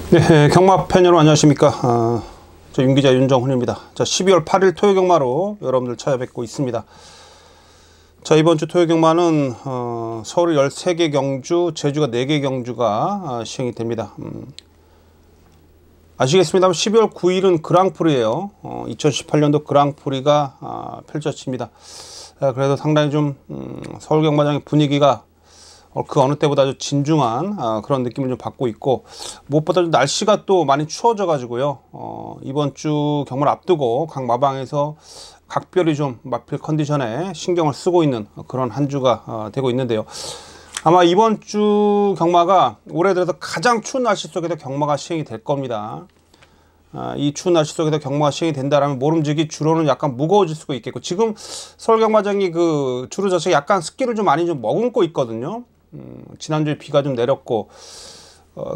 네, 경마 팬 여러분 안녕하십니까. 저 윤기자 윤정훈입니다. 자, 12월 8일 토요 경마로 여러분들 찾아뵙고 있습니다. 자, 이번 주 토요 경마는 서울 13개 경주, 제주가 4개 경주가 시행이 됩니다. 아시겠습니다만 12월 9일은 그랑프리예요. 2018년도 그랑프리가 펼쳐집니다. 그래서 상당히 좀 서울 경마장의 분위기가 그 어느 때보다 아주 진중한 그런 느낌을 좀 받고 있고, 무엇보다 날씨가 또 많이 추워져 가지고요. 이번 주 경마를 앞두고 각 마방에서 각별히 좀 마필 컨디션에 신경을 쓰고 있는 그런 한 주가 되고 있는데요. 아마 이번 주 경마가 올해 들어서 가장 추운 날씨 속에서 경마가 시행이 될 겁니다. 이 추운 날씨 속에서 경마가 시행이 된다라면 모름지기 주로는 약간 무거워질 수가 있겠고, 지금 서울 경마장이 그 주로 자체가 약간 습기를 좀 많이 좀 머금고 있거든요. 지난주에 비가 좀 내렸고,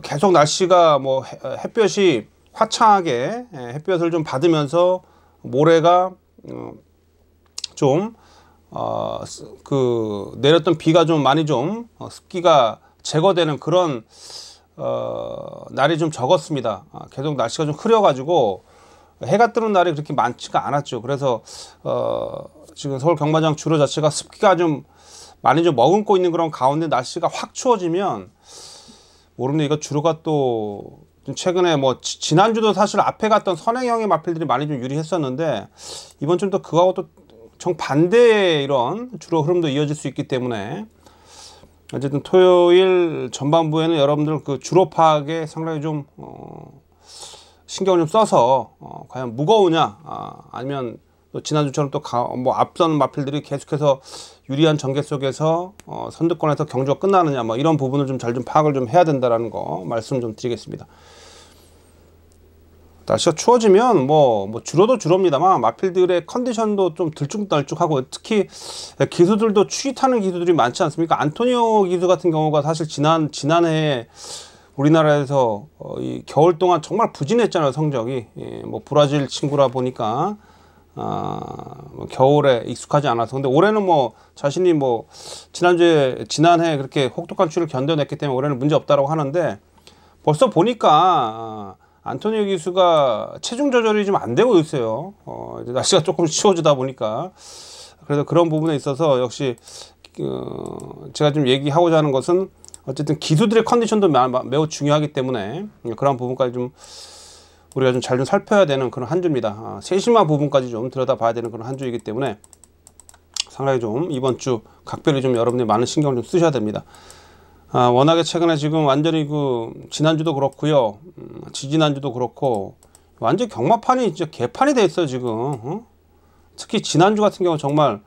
계속 날씨가 뭐 햇볕이 화창하게 햇볕을 좀 받으면서 모래가 좀 그 내렸던 비가 좀 많이 좀 습기가 제거되는 그런 날이 좀 적었습니다. 계속 날씨가 좀 흐려가지고 해가 뜨는 날이 그렇게 많지가 않았죠. 그래서 지금 서울 경마장 주로 자체가 습기가 좀 많이 좀 머금고 있는 그런 가운데 날씨가 확 추워지면 모르는데, 이거 주로가 또 최근에 뭐 지난주도 사실 앞에 갔던 선행형의 마필들이 많이 좀 유리했었는데, 이번 주는 또 그거하고 또 정반대의 이런 주로 흐름도 이어질 수 있기 때문에, 어쨌든 토요일 전반부에는 여러분들 그 주로 파악에 상당히 좀 신경을 좀 써서 과연 무거우냐, 아니면 또 지난주처럼 또 뭐 앞선 마필들이 계속해서 유리한 전개 속에서 선두권에서 경주가 끝나느냐, 뭐 이런 부분을 좀 잘 좀 파악을 좀 해야 된다라는 거 말씀 좀 드리겠습니다. 날씨가 추워지면 뭐 주로도 주로입니다만 마필들의 컨디션도 좀 들쭉날쭉하고, 특히 기수들도 추위 타는 기수들이 많지 않습니까? 안토니오 기수 같은 경우가 사실 지난해 우리나라에서 이 겨울 동안 정말 부진했잖아요, 성적이. 뭐 브라질 친구라 보니까 뭐 겨울에 익숙하지 않아서. 근데 올해는 뭐 자신이 뭐 지난해 그렇게 혹독한 추위를 견뎌냈기 때문에 올해는 문제 없다라고 하는데, 벌써 보니까 안토니오 기수가 체중 조절이 좀 안 되고 있어요. 이제 날씨가 조금 추워지다 보니까. 그래서 그런 부분에 있어서 역시 제가 좀 얘기하고자 하는 것은, 어쨌든 기수들의 컨디션도 매우 중요하기 때문에 그런 부분까지 좀 우리가 좀 잘 좀 살펴야 되는 그런 한 주입니다. 세심한 부분까지 좀 들여다봐야 되는 그런 한 주이기 때문에 상당히 좀 이번 주 각별히 좀 여러분들이 많은 신경을 좀 쓰셔야 됩니다. 워낙에 최근에 지금 완전히 그 지난주도 그렇고요, 지지난주도 그렇고 완전 경마판이 진짜 개판이 돼 있어요 지금. 특히 지난주 같은 경우 정말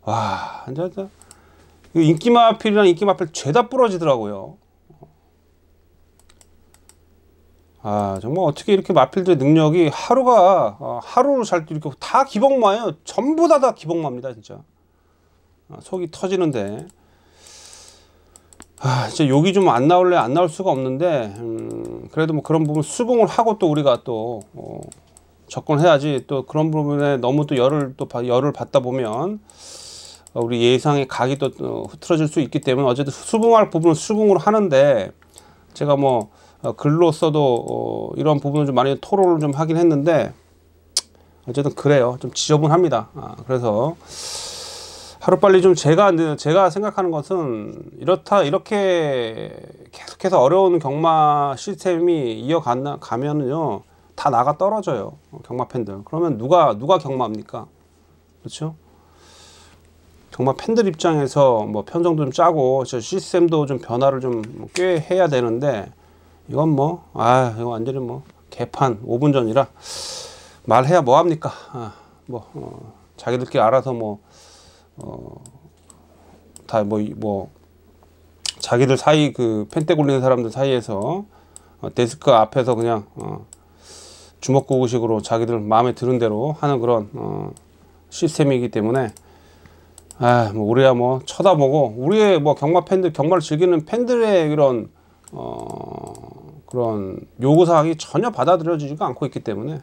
와, 진짜 인기마필이랑 인기마필 죄다 부러지더라고요. 정말 어떻게 이렇게 마필들의 능력이 하루를 살 때 이렇게 다 기복마예요. 전부 다 기복마입니다 진짜. 속이 터지는데, 진짜 욕이 좀 안 나올 수가 없는데, 그래도 뭐 그런 부분 수긍을 하고 또 우리가 또 접근해야지. 또 그런 부분에 너무 또 열을 받다 보면 우리 예상의 각이 또 흐트러질 수 있기 때문에, 어쨌든 수긍할 부분은 수긍을 하는데, 제가 뭐 글로써도 이런 부분을 좀 많이 토로를 좀 하긴 했는데, 어쨌든 그래요. 좀 지저분합니다. 그래서 하루빨리 좀 제가 생각하는 것은 이렇게 계속해서 어려운 경마 시스템이 이어가면은요, 다 나가 떨어져요, 경마 팬들. 그러면 누가 경마합니까? 그렇죠? 경마 팬들 입장에서 뭐 편성도 좀 짜고 저 시스템도 좀 변화를 좀 꽤 해야 되는데, 이건 뭐 이거 완전히 뭐 개판 5분 전이라 말해야 뭐합니까? 자기들끼리 알아서 자기들 사이 그 펜대 굴리는 사람들 사이에서 데스크 앞에서 그냥 주먹구구식으로 자기들 마음에 드는 대로 하는 그런 시스템이기 때문에, 우리야 뭐 쳐다보고, 우리의 뭐 경마 팬들, 경마를 즐기는 팬들의 이런 그런 요구사항이 전혀 받아들여지지가 않고 있기 때문에,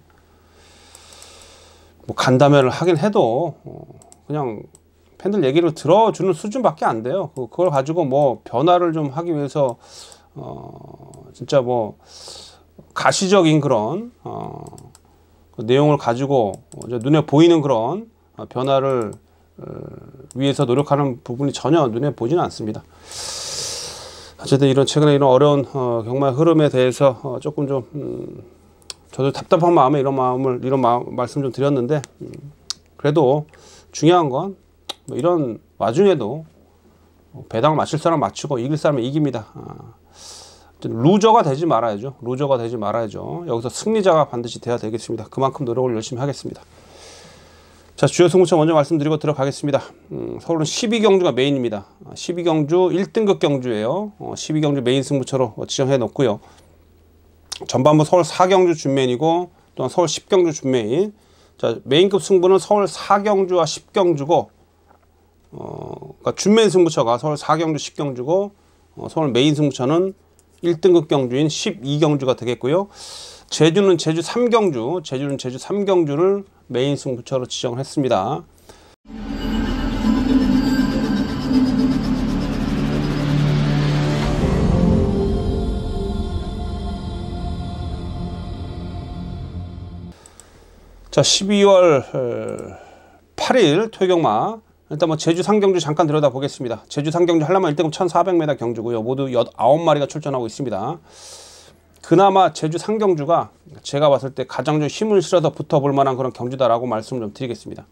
뭐 간담회를 하긴 해도 그냥 팬들 얘기를 들어주는 수준밖에 안 돼요. 그걸 가지고 뭐 변화를 좀 하기 위해서 진짜 뭐 가시적인 그런 그 내용을 가지고 눈에 보이는 그런 변화를 위해서 노력하는 부분이 전혀 눈에 보지는 않습니다. 어쨌든 이런 최근에 이런 어려운 경마 흐름에 대해서 조금 좀 저도 답답한 마음에 이런 말씀 좀 드렸는데, 그래도 중요한 건 뭐 이런 와중에도 배당을 맞출 사람 맞추고 이길 사람은 이깁니다. 루저가 되지 말아야죠. 루저가 되지 말아야죠. 여기서 승리자가 반드시 돼야 되겠습니다. 그만큼 노력을 열심히 하겠습니다. 자, 주요 승부처 먼저 말씀드리고 들어가겠습니다. 서울은 12경주가 메인입니다. 12경주 1등급 경주예요. 12경주 메인 승부처로 지정해 놓고요. 전반부 서울 4경주 준메인이고 또한 서울 10경주 준메인. 자, 메인급 승부는 서울 4경주와 10경주고 그러니까 준메인 승부처가 서울 4경주 10경주고 서울 메인 승부처는 1등급 경주인 12경주가 되겠고요. 제주는 제주 3경주를 메인 승부처로 지정을 했습니다. 자, 12월 8일 토요경마 일단 뭐 제주 상경주 잠깐 들여다 보겠습니다. 제주 상경주 한라만 1등급 1400m 경주고요. 모두 9마리가 출전하고 있습니다. 그나마 제주 상경주가 제가 봤을 때 가장 좀 힘을 실어서 붙어볼 만한 그런 경주다라고 말씀을 좀 드리겠습니다.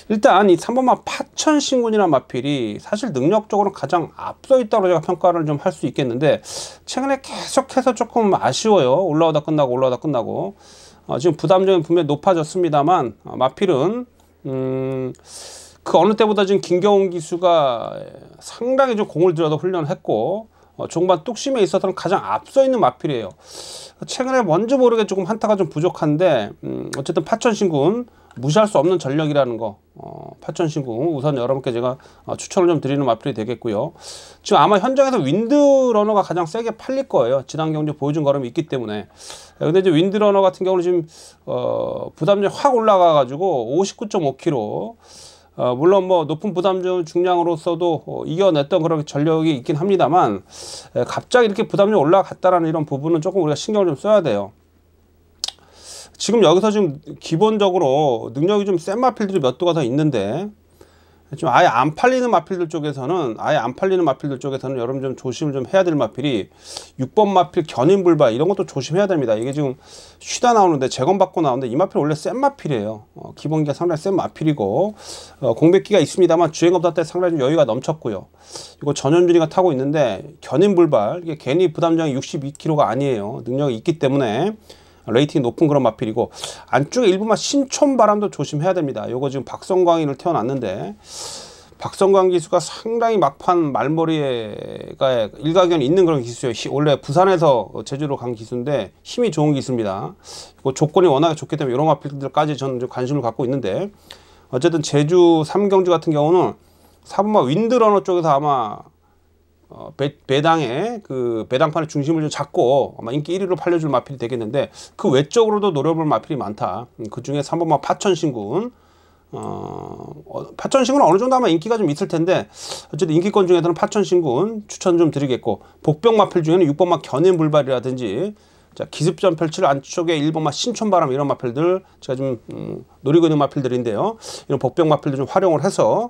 일단 이 3번마 파천신군이라는 마필이 사실 능력적으로 가장 앞서 있다고 제가 평가를 좀 할 수 있겠는데, 최근에 계속해서 조금 아쉬워요. 올라오다 끝나고 지금 부담점이 분명히 높아졌습니다만, 마필은 그 어느 때보다 지금 김경훈 기수가 상당히 좀 공을 들여서 훈련을 했고 종반 뚝심에 있어서는 가장 앞서 있는 마필이에요. 최근에 뭔지 모르게 조금 한타가 좀 부족한데 어쨌든 파천신군 무시할 수 없는 전력이라는 거, 파천신군 우선 여러분께 제가 추천을 좀 드리는 마필이 되겠고요. 지금 아마 현장에서 윈드러너가 가장 세게 팔릴 거예요. 지난 경주 보여준 걸음이 있기 때문에. 근데 이제 윈드러너 같은 경우는 지금 부담점이 확 올라가 가지고 59.5kg, 물론 뭐 높은 부담점 중량으로서도 이겨냈던 그런 전력이 있긴 합니다만, 갑자기 이렇게 부담점이 올라갔다라는 이런 부분은 조금 우리가 신경을 좀 써야 돼요. 지금 여기서 지금 기본적으로 능력이 좀 센 마필들이 몇 도가 더 있는데, 좀 아예 안 팔리는 마필들 쪽에서는 여러분 좀 조심을 좀 해야 될 마필이 6번 마필 견인불발, 이런 것도 조심해야 됩니다. 이게 지금 쉬다 나오는데 재검받고 나오는데 이 마필 원래 센 마필이에요. 기본기가 상당히 센 마필이고 공백기가 있습니다만 주행검사 때 상당히 좀 여유가 넘쳤고요. 이거 전현준이가 타고 있는데 견인불발, 이게 괜히 부담량이 62kg가 아니에요. 능력이 있기 때문에 레이팅이 높은 그런 마필이고, 안쪽에 일부만 신촌바람도 조심해야 됩니다. 요거 지금 박성광이를 태어났는데 박성광 기수가 상당히 막판 말머리에가 일가견이 있는 그런 기수예요. 원래 부산에서 제주로 간 기수인데 힘이 좋은 기수입니다. 이거 조건이 워낙에 좋기 때문에 이런 마필들까지 저는 좀 관심을 갖고 있는데, 어쨌든 제주 3경주 같은 경우는 4번마 윈드러너 쪽에서 아마 배당의 그 배당판의 중심을 좀 잡고 아마 인기 1위로 팔려줄 마필이 되겠는데, 그 외적으로도 노려볼 마필이 많다. 그 중에 3번마 파천신군, 파천신군은 어느 정도 아마 인기가 좀 있을 텐데, 어쨌든 인기권 중에서는 파천신군 추천 좀 드리겠고, 복병 마필 중에는 6번마 견인불발이라든지, 자, 기습전 펼칠 안쪽에 1번마 신촌바람, 이런 마필들 제가 좀 노리고 있는 마필들인데요. 이런 복병 마필들 좀 활용을 해서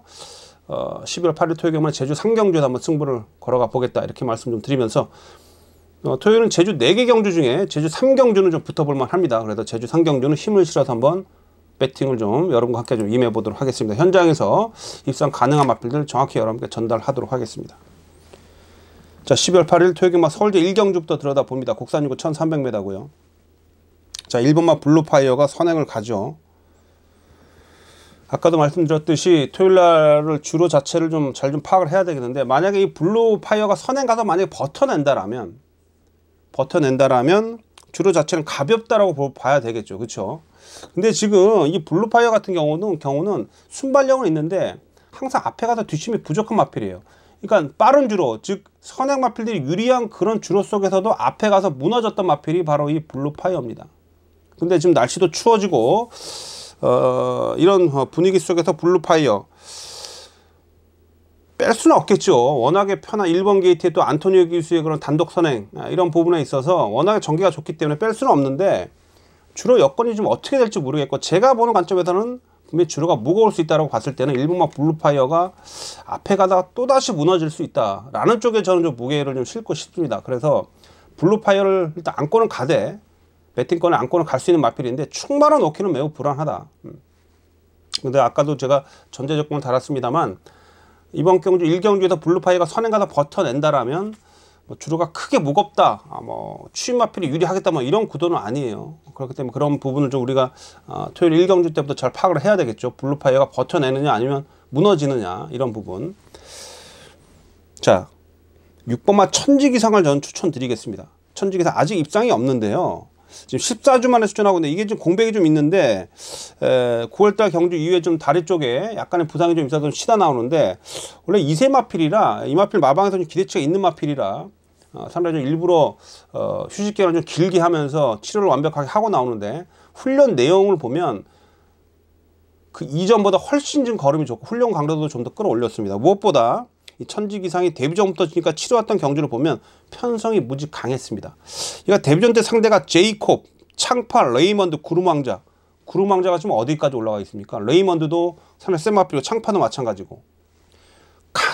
11월 8일 토요일에 제주 상경주에서 한번 승부를 걸어가 보겠다, 이렇게 말씀 좀 드리면서, 토요일은 제주 4개 경주 중에 제주 3경주는 좀 붙어볼만 합니다. 그래서 제주 3경주는 힘을 실어서 한번 배팅을 좀 여러분과 함께 좀 임해 보도록 하겠습니다. 현장에서 입상 가능한 마필들 정확히 여러분께 전달하도록 하겠습니다. 자, 12월 8일 토요일마 서울제 1경주부터 들여다 봅니다. 국산유구 1300m고요. 자, 1번마 블루파이어가 선행을 가죠. 아까도 말씀드렸듯이 토요일날을 주로 자체를 좀 잘 좀 파악을 해야 되겠는데, 만약에 이 블루파이어가 선행 가서 만약에 버텨낸다라면 주로 자체는 가볍다라고 봐야 되겠죠. 그렇죠? 근데 지금 이 블루파이어 같은 경우는 순발력은 있는데 항상 앞에 가서 뒷심이 부족한 마필이에요. 그러니까 빠른 주로, 즉 선행 마필들이 유리한 그런 주로 속에서도 앞에 가서 무너졌던 마필이 바로 이 블루파이어입니다. 근데 지금 날씨도 추워지고 이런 분위기 속에서 블루파이어 뺄 수는 없겠죠. 워낙에 편한 1번 게이트에 또 안토니오 기수의 그런 단독 선행 이런 부분에 있어서 워낙에 전개가 좋기 때문에 뺄 수는 없는데 주로 여건이 좀 어떻게 될지 모르겠고 제가 보는 관점에서는 분명히 주로가 무거울 수 있다고 봤을 때는 1번마 블루파이어가 앞에 가다가 또다시 무너질 수 있다라는 쪽에 저는 좀 무게를 좀 싣고 싶습니다. 그래서 블루파이어를 일단 안고는 가되 배팅권에 안고는 갈 수 있는 마필인데 충만을 놓기는 매우 불안하다. 근데 아까도 제가 전제 조건을 달았습니다만 이번 경주 1경주에서 블루파이어가 선행가다 버텨낸다라면 뭐 주로가 크게 무겁다, 뭐 추임 마필이 유리하겠다, 뭐 이런 구도는 아니에요. 그렇기 때문에 그런 부분을 좀 우리가 토요일 1경주 때부터 잘 파악을 해야 되겠죠. 블루파이어가 버텨내느냐 아니면 무너지느냐 이런 부분. 자, 6번마 천지기상을 저는 추천드리겠습니다. 천지기상 아직 입상이 없는데요. 지금 14주 만에 수준하고 있는데 이게 좀 공백이 좀 있는데 9월달 경주 이후에 좀 다리 쪽에 약간의 부상이 좀 있어서 쉬다 나오는데 원래 2세 마필이라 이 마필 마방에서 좀 기대치가 있는 마필이라 상당히 좀 일부러 휴식 기간을 좀 길게 하면서 치료를 완벽하게 하고 나오는데 훈련 내용을 보면 그 이전보다 훨씬 좀 걸음이 좋고 훈련 강도도 좀 더 끌어올렸습니다. 무엇보다 이 천지기상이 데뷔전부터 지금까지 치러왔던 경주를 보면 편성이 무지 강했습니다. 그러니까 데뷔전 때 상대가 제이콥, 창파, 레이먼드, 구름왕자. 구름왕자가 지금 어디까지 올라가 있습니까? 레이먼드도 상당히 센 마필이고 창파도 마찬가지고.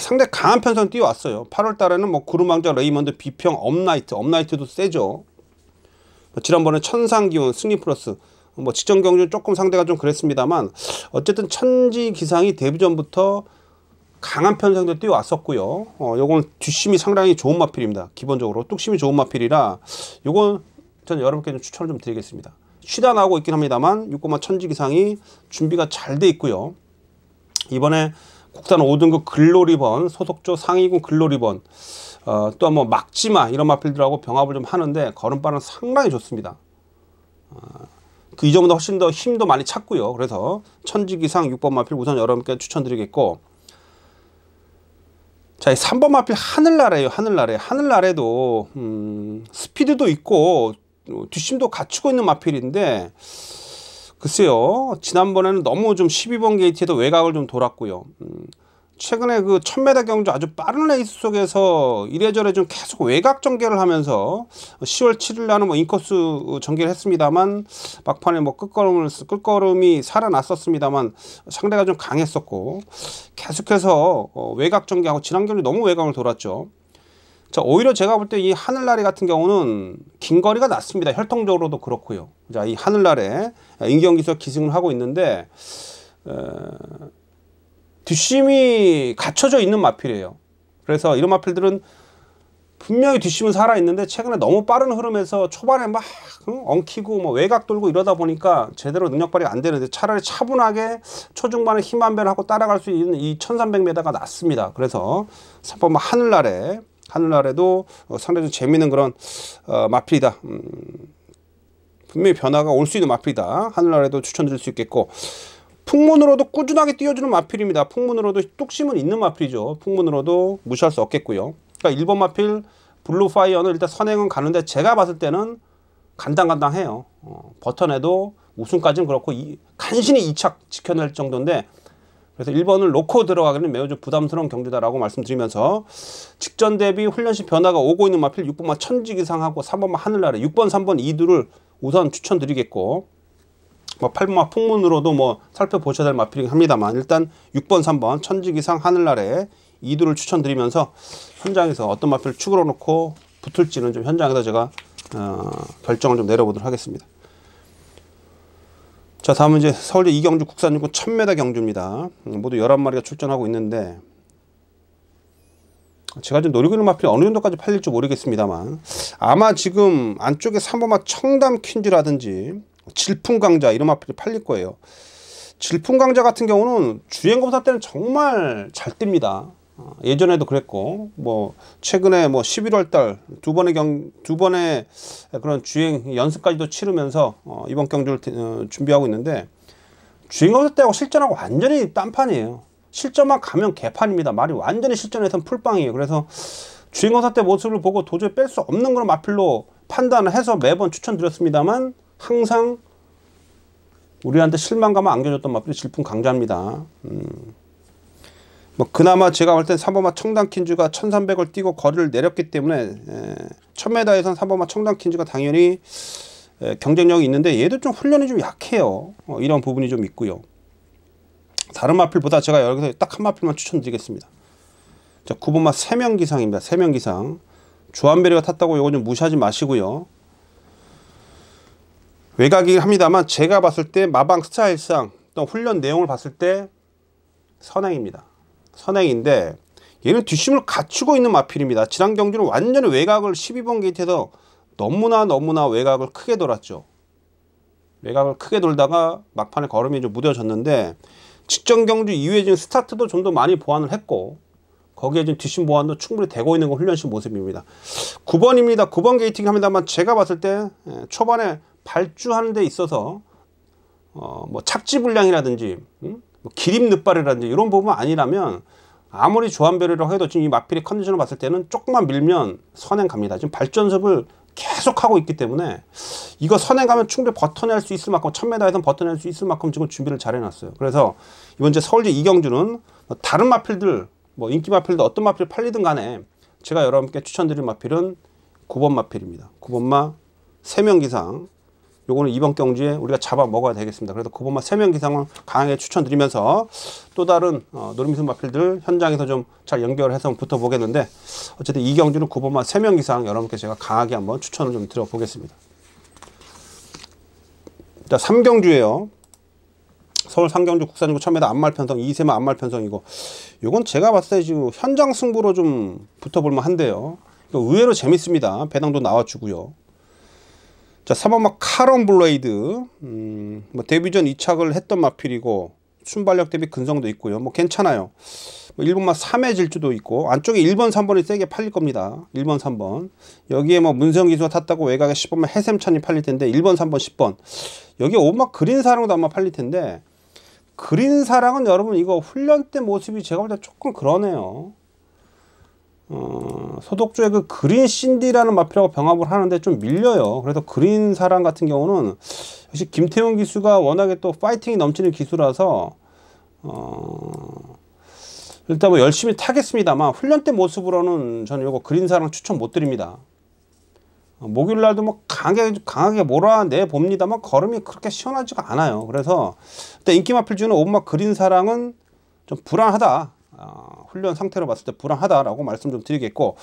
상당히 강한 편성 뛰어왔어요. 8월 달에는 뭐 구름왕자, 레이먼드, 비평, 업나이트도 세죠. 지난번에 천상기운, 승리플러스. 뭐 직전 경주는 조금 상대가 좀 그랬습니다만 어쨌든 천지기상이 데뷔전부터 강한 편성도 뛰어왔었고요. 요건 뒷심이 상당히 좋은 마필입니다. 기본적으로 뚝심이 좋은 마필이라 요건 저는 여러분께 좀 추천을 좀 드리겠습니다. 쉬다 나오고 있긴 합니다만 6번마 천지기상이 준비가 잘 돼 있고요. 이번에 국산 5등급 글로리번 소속조 상위군 글로리번 또 뭐 막지마 이런 마필들하고 병합을 좀 하는데 걸음발은 상당히 좋습니다. 그 이전보다 훨씬 더 힘도 많이 찼고요. 그래서 천지기상 6번 마필 우선 여러분께 추천드리겠고 자, 이 3번 마필 하늘나래예요. 하늘나래도 스피드도 있고 뒷심도 갖추고 있는 마필인데 글쎄요. 지난번에는 너무 좀 12번 게이트에도 외곽을 좀 돌았고요. 최근에 그 1000m 경주 아주 빠른 레이스 속에서 이래저래 좀 계속 외곽 전개를 하면서 10월 7일 날은 뭐 인코스 전개를 했습니다만 막판에 뭐 끝걸음이 살아났었습니다만 상대가 좀 강했었고 계속해서 외곽 전개하고 지난 경주 너무 외곽을 돌았죠. 자, 오히려 제가 볼 때 이 하늘나래 같은 경우는 긴 거리가 낮습니다. 혈통적으로도 그렇고요. 자, 이 하늘나래 인경기에서 기승을 하고 있는데 뒷심이 갖춰져 있는 마필이에요. 그래서 이런 마필들은 분명히 뒷심은 살아있는데 최근에 너무 빠른 흐름에서 초반에 막 엉키고 뭐 외곽 돌고 이러다 보니까 제대로 능력 발휘가 안 되는데 차라리 차분하게 초중반에 힘 한 배를 하고 따라갈 수 있는 이 1300m가 낫습니다. 그래서 3번 하늘나래도 상당히 좀 재미있는 그런 마필이다. 분명히 변화가 올 수 있는 마필이다. 하늘나래도 추천드릴 수 있겠고 풍문으로도 꾸준하게 띄워주는 마필입니다. 풍문으로도 뚝심은 있는 마필이죠. 풍문으로도 무시할 수 없겠고요. 그러니까 1번 마필 블루파이어는 일단 선행은 가는데 제가 봤을 때는 간당간당해요. 버텨내도 우승까지는 그렇고 간신히 2착 지켜낼 정도인데 그래서 1번을 놓고 들어가기는 매우 좀 부담스러운 경주다라고 말씀드리면서 직전 대비 훈련시 변화가 오고 있는 마필 6번마 천지기상하고 3번마 하늘나래 6번, 3번, 2두를 우선 추천드리겠고 뭐 8번마 풍문으로도 뭐 살펴보셔야 될 마필이긴 합니다만 일단 6번, 3번 천지기상 하늘나래 2두를 추천드리면서 현장에서 어떤 마필을 축으로 놓고 붙을지는 좀 현장에서 제가 결정을 좀 내려보도록 하겠습니다. 자, 다음은 이제 서울대 이경주 국산육군 1000m 경주입니다. 모두 11마리가 출전하고 있는데 제가 좀 노리고 있는 마필이 어느 정도까지 팔릴지 모르겠습니다만 아마 지금 안쪽에 3번마 청담 퀸즈라든지 질풍강자 이런 마필이 팔릴 거예요. 질풍강자 같은 경우는 주행검사 때는 정말 잘 뜹니다. 예전에도 그랬고 뭐 최근에 뭐 11월 달 두 번의 그런 주행 연습까지도 치르면서 이번 경주를 준비하고 있는데 주행검사 때하고 실전하고 완전히 딴판이에요. 실전만 가면 개판입니다. 말이 완전히 실전에선 풀빵이에요. 그래서 주행검사 때 모습을 보고 도저히 뺄 수 없는 그런 마필로 판단을 해서 매번 추천드렸습니다만 항상 우리한테 실망감을 안겨줬던 마필이 질풍강자입니다. 뭐 그나마 제가 볼 땐 3번마 청담 퀸즈가 1300을 뛰고 거리를 내렸기 때문에 1000m에선 3번마 청담 퀸즈가 당연히 경쟁력이 있는데 얘도 좀 훈련이 좀 약해요. 이런 부분이 좀 있고요. 다른 마필보다 제가 여기서 딱 한 마필만 추천드리겠습니다. 자, 9번마 세명기상입니다. 세명기상. 주한베리가 탔다고 이거 좀 무시하지 마시고요. 외곽이긴 합니다만 제가 봤을 때 마방 스타일상 또 훈련 내용을 봤을 때 선행입니다. 선행인데 얘는 뒷심을 갖추고 있는 마필입니다. 지난 경주는 완전히 외곽을 12번 게이트에서 너무나 외곽을 크게 돌았죠. 외곽을 크게 돌다가 막판에 걸음이 좀 무뎌졌는데 직전 경주 이후에 지금 스타트도 좀 더 많이 보완을 했고 거기에 지금 뒷심 보완도 충분히 되고 있는 건 훈련식 모습입니다. 9번입니다. 9번 게이팅 합니다만 제가 봤을 때 초반에 발주하는 데 있어서 뭐 착지 불량이라든지 뭐 기립 늑발이라든지 이런 부분 아니라면 아무리 조한별이라고 해도 지금 이 마필의 컨디션을 봤을 때는 조금만 밀면 선행 갑니다. 지금 발전습을 계속 하고 있기 때문에 이거 선행 가면 충분히 버텨낼 수 있을 만큼 1000m에서 버텨낼 수 있을 만큼 지금 준비를 잘 해놨어요. 그래서 이번 이제 서울제 이경주는 다른 마필들 뭐 인기 마필도 어떤 마필 팔리든 간에 제가 여러분께 추천드릴 마필은 9번 마필입니다. 9번마 3명기상. 요거는 이번 경주에 우리가 잡아 먹어야 되겠습니다. 그래서 9번마 3명기상을 강하게 추천드리면서 또 다른 노림수 마필들 현장에서 좀 잘 연결해서 붙어보겠는데 어쨌든 이 경주는 9번마 3명기상 여러분께 제가 강하게 한번 추천을 좀 드려보겠습니다. 자, 3경주예요. 서울 상경주 국산이고 1000m 안말 편성 2세마 안말 편성이고 요건 제가 봤을 때 지금 현장 승부로 좀 붙어볼만 한데요. 의외로 재밌습니다. 배당도 나와주고요. 자, 3번마 카론 블레이드 뭐 데뷔전 2착을 했던 마필이고 순발력 대비 근성도 있고요. 뭐 괜찮아요. 뭐 1번마 3회 질주도 있고 안쪽에 1번 3번이 세게 팔릴 겁니다. 1번 3번 여기에 뭐 문세영 기수가 탔다고 외곽에 10번마 해샘찬이 팔릴 텐데 1번 3번 10번 여기 5번마 그린사랑도 아마 팔릴 텐데 그린사랑은 여러분 이거 훈련 때 모습이 제가 볼 때 조금 그러네요. 소독주의 그 그린 신디라는 마필하고 병합을 하는데 좀 밀려요. 그래서 그린사랑 같은 경우는 역시 김태훈 기수가 워낙에 또 파이팅이 넘치는 기수라서 일단 뭐 열심히 타겠습니다만 훈련 때 모습으로는 저는 이거 그린사랑 추천 못 드립니다. 목요일날도 뭐 강하게 몰아내 봅니다만 걸음이 그렇게 시원하지가 않아요. 그래서 일단 인기 마필 중에 5번마 그린사랑은 좀 불안하다. 훈련 상태로 봤을 때 불안하다라고 말씀 좀 드리겠고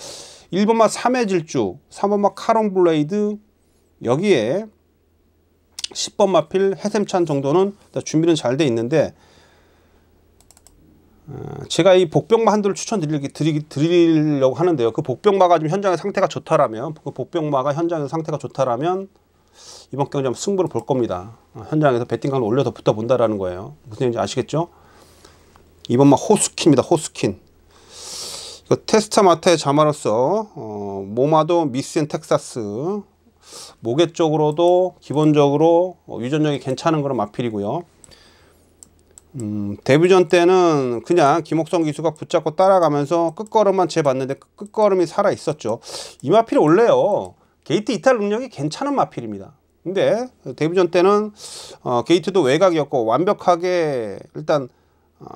1번마 3회 질주 3번마 카론 블레이드 여기에 10번 마필 해샘찬 정도는 준비는 잘 돼 있는데 제가 이 복병마 한두를 추천드리려고 하는데요. 그 복병마가 좀 현장의 상태가 좋다라면 그 복병마가 현장에서 상태가 좋다라면 이번 경기 한번 승부를 볼 겁니다. 현장에서 배팅감을 올려서 붙어본다라는 거예요. 무슨 얘기인지 아시겠죠? 2번마 호스킨입니다. 호스킨. 이거 테스타마타의 자마로서 모마도 미스앤 텍사스 모개 쪽으로도 기본적으로 유전력이 괜찮은 그런 마필이고요. 데뷔전 때는 그냥 김옥성 기수가 붙잡고 따라가면서 끝걸음만 재봤는데 끝걸음이 살아 있었죠. 이 마필이 원래요 게이트 이탈 능력이 괜찮은 마필입니다. 근데 데뷔전 때는 게이트도 외곽이었고 완벽하게 일단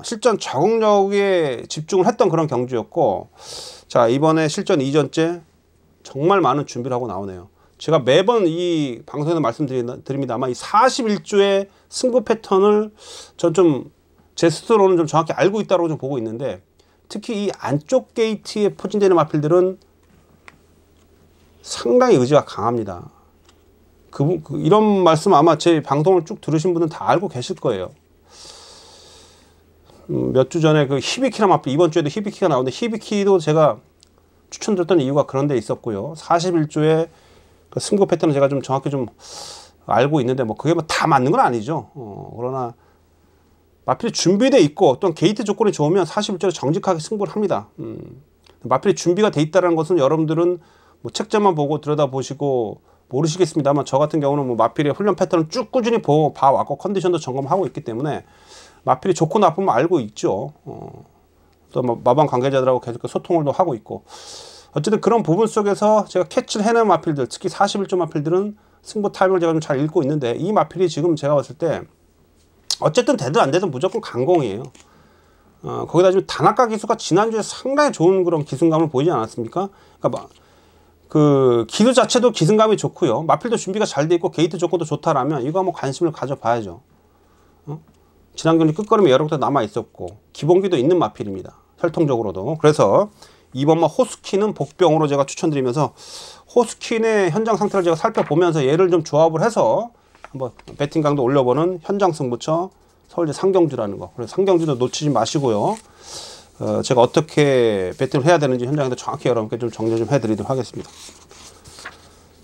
실전 적응력에 집중을 했던 그런 경주였고 자 이번에 실전 이전째 정말 많은 준비를 하고 나오네요. 제가 매번 이 방송에서 말씀드립니다. 아마 이 41조의 승부 패턴을 전 좀 제 스스로는 좀 정확히 알고 있다고 좀 보고 있는데 특히 이 안쪽 게이트에 포진되는 마필들은 상당히 의지가 강합니다. 이런 말씀 아마 제 방송을 쭉 들으신 분은 다 알고 계실 거예요. 몇 주 전에 그 히비키나 마필 이번 주에도 히비키가 나오는데 히비키도 제가 추천드렸던 이유가 그런 데 있었고요. 41조의 그 승부 패턴을 제가 좀 정확히 좀 알고 있는데 뭐 그게 뭐 다 맞는 건 아니죠. 그러나 마필이 준비돼 있고 또는 게이트 조건이 좋으면 41조로 정직하게 승부를 합니다. 마필이 준비가 돼 있다는 것은 여러분들은 뭐 책자만 보고 들여다보시고 모르시겠습니다만 저 같은 경우는 뭐 마필의 훈련 패턴을 쭉 꾸준히 봐왔고 컨디션도 점검하고 있기 때문에 마필이 좋고 나쁘면 알고 있죠. 또 마방 관계자들하고 계속 소통을 하고 있고 어쨌든 그런 부분 속에서 제가 캐치를 해낸 마필들 특히 41조 마필들은 승부 타임을 제가 좀 잘 읽고 있는데 이 마필이 지금 제가 봤을 때 어쨌든 되든 안 되든 무조건 강공이에요. 거기다 지금 단아까 기수가 지난주에 상당히 좋은 그런 기승감을 보이지 않았습니까? 그러니까 그 기수 자체도 기승감이 좋고요. 마필도 준비가 잘 돼 있고 게이트 조건도 좋다라면 이거 한번 관심을 가져봐야죠. 지난 경기 끝걸음에 여러 군데 남아 있었고 기본기도 있는 마필입니다. 혈통적으로도. 그래서 이번만 호스킨은 복병으로 제가 추천드리면서 호스킨의 현장 상태를 제가 살펴보면서 얘를 좀 조합을 해서 한번 배팅 강도 올려보는 현장 승부처 서울대 상경주라는 거. 그래서 상경주도 놓치지 마시고요. 제가 어떻게 배팅을 해야 되는지 현장에서 정확히 여러분께 좀 정리 좀 해드리도록 하겠습니다.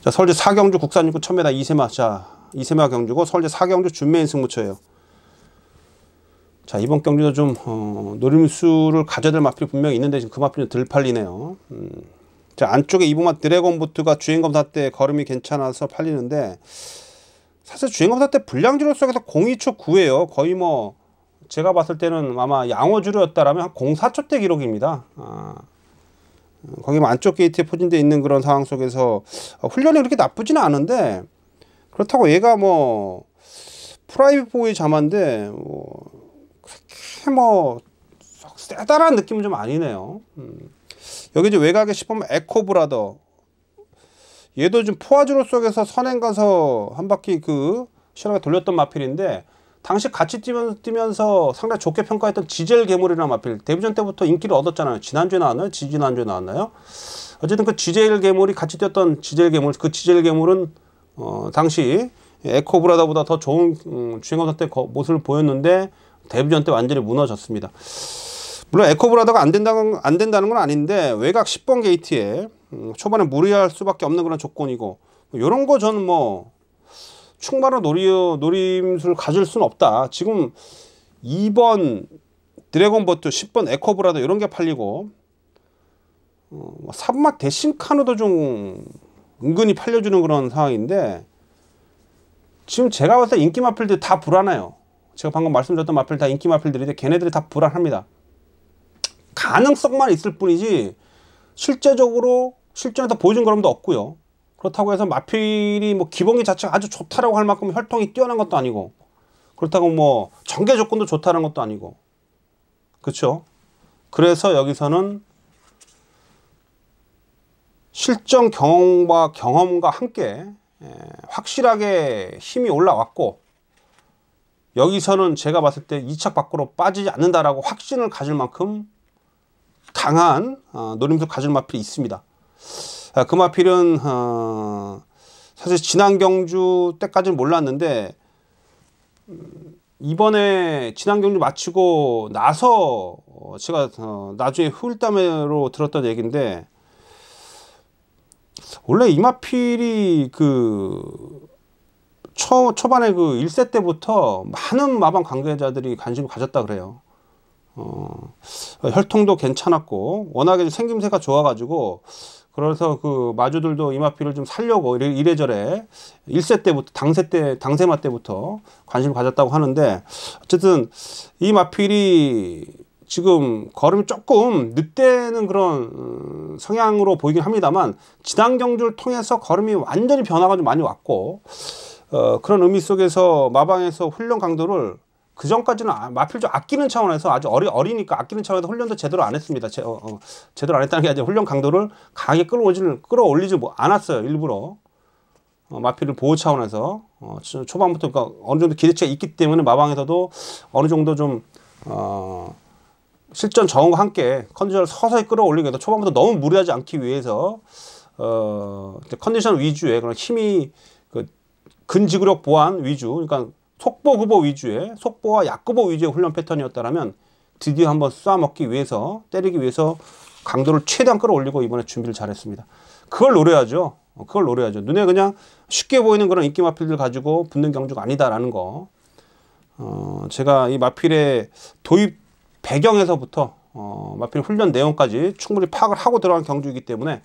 자, 서울대 4경주 국산육구 1000m 2세마. 자, 2세마 경주고 서울대 4경주 준메인 승부처예요. 자, 이번 경주도 좀 노림수를 가져야 될 마필이 분명히 있는데 지금 그 마필은 덜 팔리네요. 자, 안쪽에 이봉마 드래곤부트가 주행검사 때 걸음이 괜찮아서 팔리는데 사실 주행검사 때 불량주로 속에서 02초 9예요. 거의 뭐 제가 봤을 때는 아마 양호주로였다라면 한 04초대 기록입니다. 거기 뭐 안쪽 게이트에 포진되어 있는 그런 상황 속에서 훈련이 그렇게 나쁘지는 않은데 그렇다고 얘가 뭐 프라이빗 보이 자만데 그렇게 뭐 세다란 느낌은 좀 아니네요. 여기 이제 외곽에 10번 에코브라더, 얘도 좀 포화주로 속에서 선행 가서 한 바퀴 그 시원하게 돌렸던 마필인데 당시 같이 뛰면서 상당히 좋게 평가했던 지젤 괴물이라는 마필, 데뷔전 때부터 인기를 얻었잖아요. 지난주에 나왔나요? 지지난주에 나왔나요? 어쨌든 그 지젤 괴물이 같이 뛰었던 지젤 괴물, 그 지젤 괴물은 당시 에코브라더보다 더 좋은 주행검사 때 모습을 보였는데 데뷔전 때 완전히 무너졌습니다. 물론 에코브라더가 안 된다는 건 아닌데 외곽 10번 게이트에 초반에 무리할 수밖에 없는 그런 조건이고 이런 거 저는 뭐 충만한 노림수를 가질 수는 없다. 지금 2번 드래곤버트, 10번 에코브라더 이런 게 팔리고 3마 대신카누도 좀 은근히 팔려주는 그런 상황인데 지금 제가 봤을 때 인기 마필들 다 불안해요. 제가 방금 말씀드렸던 마필 다 인기 마필들인데 걔네들이 다 불안합니다. 가능성만 있을 뿐이지 실제적으로 실전에서 보여준 거람도 없고요. 그렇다고 해서 마필이 뭐 기본기 자체가 아주 좋다라고 할 만큼 혈통이 뛰어난 것도 아니고 그렇다고 뭐 전개 조건도 좋다는 것도 아니고 그렇죠. 그래서 여기서는 실전 경험과 함께 확실하게 힘이 올라왔고 여기서는 제가 봤을 때 2차 밖으로 빠지지 않는다라고 확신을 가질 만큼 강한 노림수 가질 마필이 있습니다. 그 마필은 사실 지난 경주 때까지는 몰랐는데 이번에 지난 경주 마치고 나서 제가 나중에 후일담으로 들었던 얘기인데 원래 이 마필이 그 초반에 그 1세 때부터 많은 마방 관계자들이 관심을 가졌다 그래요. 혈통도 괜찮았고 워낙에 생김새가 좋아가지고 그래서 그 마주들도 이 마필을 좀 살려고 이래저래 1세 때부터 당세마 때부터 관심을 가졌다고 하는데 어쨌든 이 마필이 지금 걸음이 조금 늦대는 그런 성향으로 보이긴 합니다만 지난 경주를 통해서 걸음이 완전히 변화가 좀 많이 왔고 그런 의미 속에서 마방에서 훈련 강도를 그 전까지는 마필 좀 아끼는 차원에서 아주 어리니까 아끼는 차원에서 훈련도 제대로 안 했습니다. 제대로 안 했다는 게 아니라 훈련 강도를 강하게 끌어올리지 않았어요. 일부러 마필을 보호 차원에서 초반부터 그러니까 어느 정도 기대치가 있기 때문에 마방에서도 어느 정도 좀 실전 적응과 함께 컨디션을 서서히 끌어올리게 해서 초반부터 너무 무리하지 않기 위해서 컨디션 위주의 그런 힘이 그 근지구력 보완 위주, 그러니까 속보 급보 위주의 속보와 약급보 위주의 훈련 패턴이었다면 드디어 한번 쏴먹기 위해서 때리기 위해서 강도를 최대한 끌어올리고 이번에 준비를 잘했습니다. 그걸 노려야죠. 그걸 노려야죠. 눈에 그냥 쉽게 보이는 그런 인기 마필들 가지고 붙는 경주가 아니다라는 거. 제가 이 마필의 도입 배경에서부터 마필 훈련 내용까지 충분히 파악을 하고 들어간 경주이기 때문에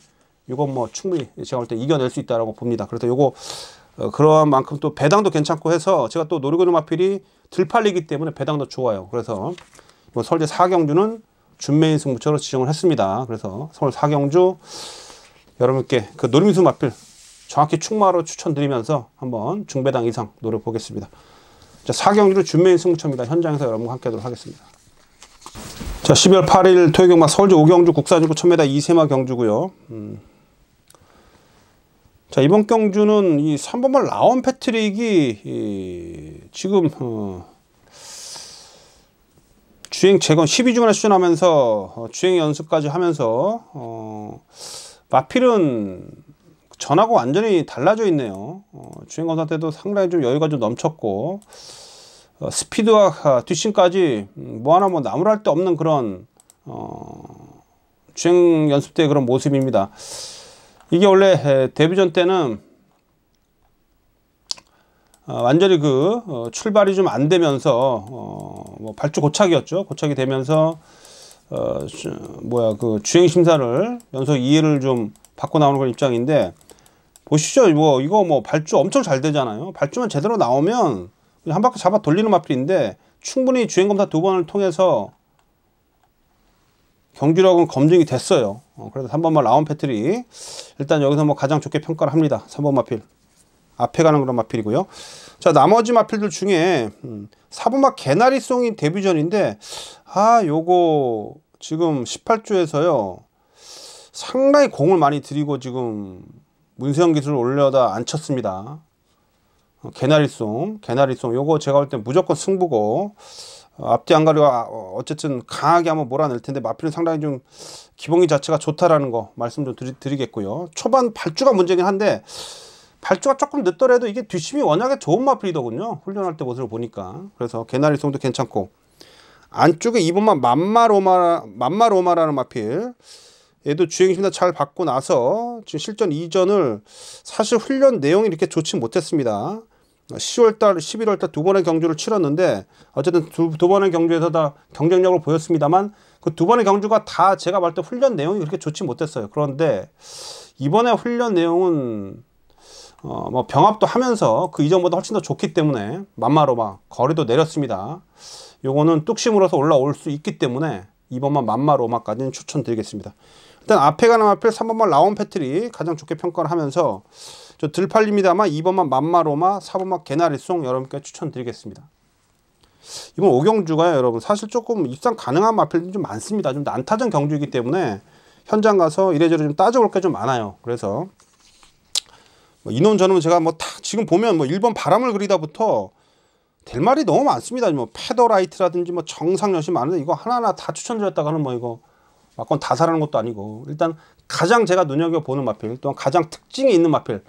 이건 뭐 충분히 제가 볼 때 이겨낼 수 있다라고 봅니다. 그래서 요거 그러한 만큼 또 배당도 괜찮고 해서 제가 또 노리고 있는 마필이 들 팔리기 때문에 배당도 좋아요. 그래서 뭐 서울대 4경주는 준메인 승부처로 지정을 했습니다. 그래서 서울 4경주 여러분께 그 노림수 마필 정확히 충마로 추천드리면서 한번 중배당 이상 노려보겠습니다. 자, 4경주는 준메인 승부처입니다. 현장에서 여러분과 함께 하도록 하겠습니다. 자, 12월 8일 토요 경마 서울제 오경주 국사진구 1000m 이세마 경주고요. 자, 이번 경주는 이 3번발 라온 패트릭이 지금 주행 재건 12주간에 출전하면서 주행 연습까지 하면서 마필은 전하고 완전히 달라져 있네요. 주행 검사 때도 상당히 좀 여유가 좀 넘쳤고 스피드와 뒷심까지 뭐 하나 뭐 나무랄 데 없는 그런 주행 연습 때 그런 모습입니다. 이게 원래 데뷔전 때는 완전히 출발이 좀 안 되면서 뭐 발주 고착이었죠. 고착이 되면서 주행 심사를 연속 2회를 좀 받고 나오는 그런 입장인데, 보시죠. 뭐 이거 뭐 발주 엄청 잘 되잖아요. 발주만 제대로 나오면 한 바퀴 잡아 돌리는 마필인데 충분히 주행검사 2번을 통해서 경주력은 검증이 됐어요. 그래서 3번마 라온 패트릭 일단 여기서 뭐 가장 좋게 평가를 합니다. 3번 마필 앞에 가는 그런 마필이고요. 자, 나머지 마필들 중에 4번마 개나리송이 데뷔전인데 요거 지금 18주에서요 상당히 공을 많이 들이고 지금 문세영 기술을 올려다 안 쳤습니다. 개나리송 요거 제가 볼 때 무조건 승부고 앞뒤 안가리가 어쨌든 강하게 한번 몰아낼 텐데 마필은 상당히 좀 기봉이 자체가 좋다라는 거 말씀 좀 드리겠고요. 초반 발주가 문제긴 한데 발주가 조금 늦더라도 이게 뒷심이 워낙에 좋은 마필이더군요. 훈련할 때 모습을 보니까. 그래서 개나리송도 괜찮고, 안쪽에 2번만 맘마로마라는 마필, 얘도 주행 심사 잘 받고 나서 지금 실전 이전을 사실 훈련 내용이 이렇게 좋지 못했습니다. 10월달, 11월달 두 번의 경주를 치렀는데 어쨌든 두 번의 경주에서 다 경쟁력을 보였습니다만 그 두 번의 경주가 다 제가 볼 때 훈련 내용이 그렇게 좋지 못했어요. 그런데 이번에 훈련 내용은 뭐 병합도 하면서 그 이전보다 훨씬 더 좋기 때문에 맘마로마 거리도 내렸습니다. 요거는 뚝심으로서 올라올 수 있기 때문에 2번만 맘마로마까지는 추천드리겠습니다. 일단 앞에 가는 마필 3번만 라온 패트릭 가장 좋게 평가를 하면서 좀 덜 팔립니다만 2번만 맘마로마, 4번만 개나리송 여러분께 추천드리겠습니다. 이번 오경주가요, 여러분 사실 조금 입상 가능한 마필들이 좀 많습니다. 좀 난타전 경주이기 때문에 현장 가서 이래저래 좀 따져볼 게 좀 많아요. 그래서 뭐 인원 전은 제가 뭐 다 지금 보면 뭐 1번 바람을 그리다부터 될 말이 너무 많습니다. 뭐 페더라이트라든지 뭐 정상연시 많은데 이거 하나하나 다 추천드렸다가는 뭐 이거 막건 다 사라는 것도 아니고, 일단 가장 제가 눈여겨보는 마필, 또한 가장 특징이 있는 마필,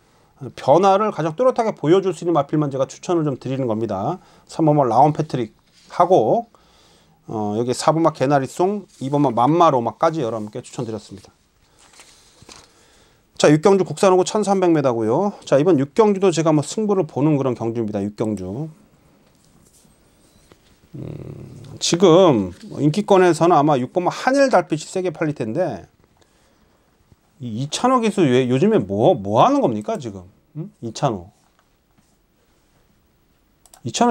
변화를 가장 뚜렷하게 보여줄 수 있는 마필만 제가 추천을 좀 드리는 겁니다. 3번만 라온 패트릭 하고 여기 4번만 개나리송, 2번만 맘마로마까지 여러분께 추천드렸습니다. 자, 6경주 국산호구 1300m고요. 자, 이번 6경주도 제가 뭐 승부를 보는 그런 경주입니다. 6경주. 지금 인기권에서는 아마 6번만 한일달빛이 세게 팔릴 텐데 이 이찬호 기수 요즘에 뭐 하는 겁니까 지금? 이찬호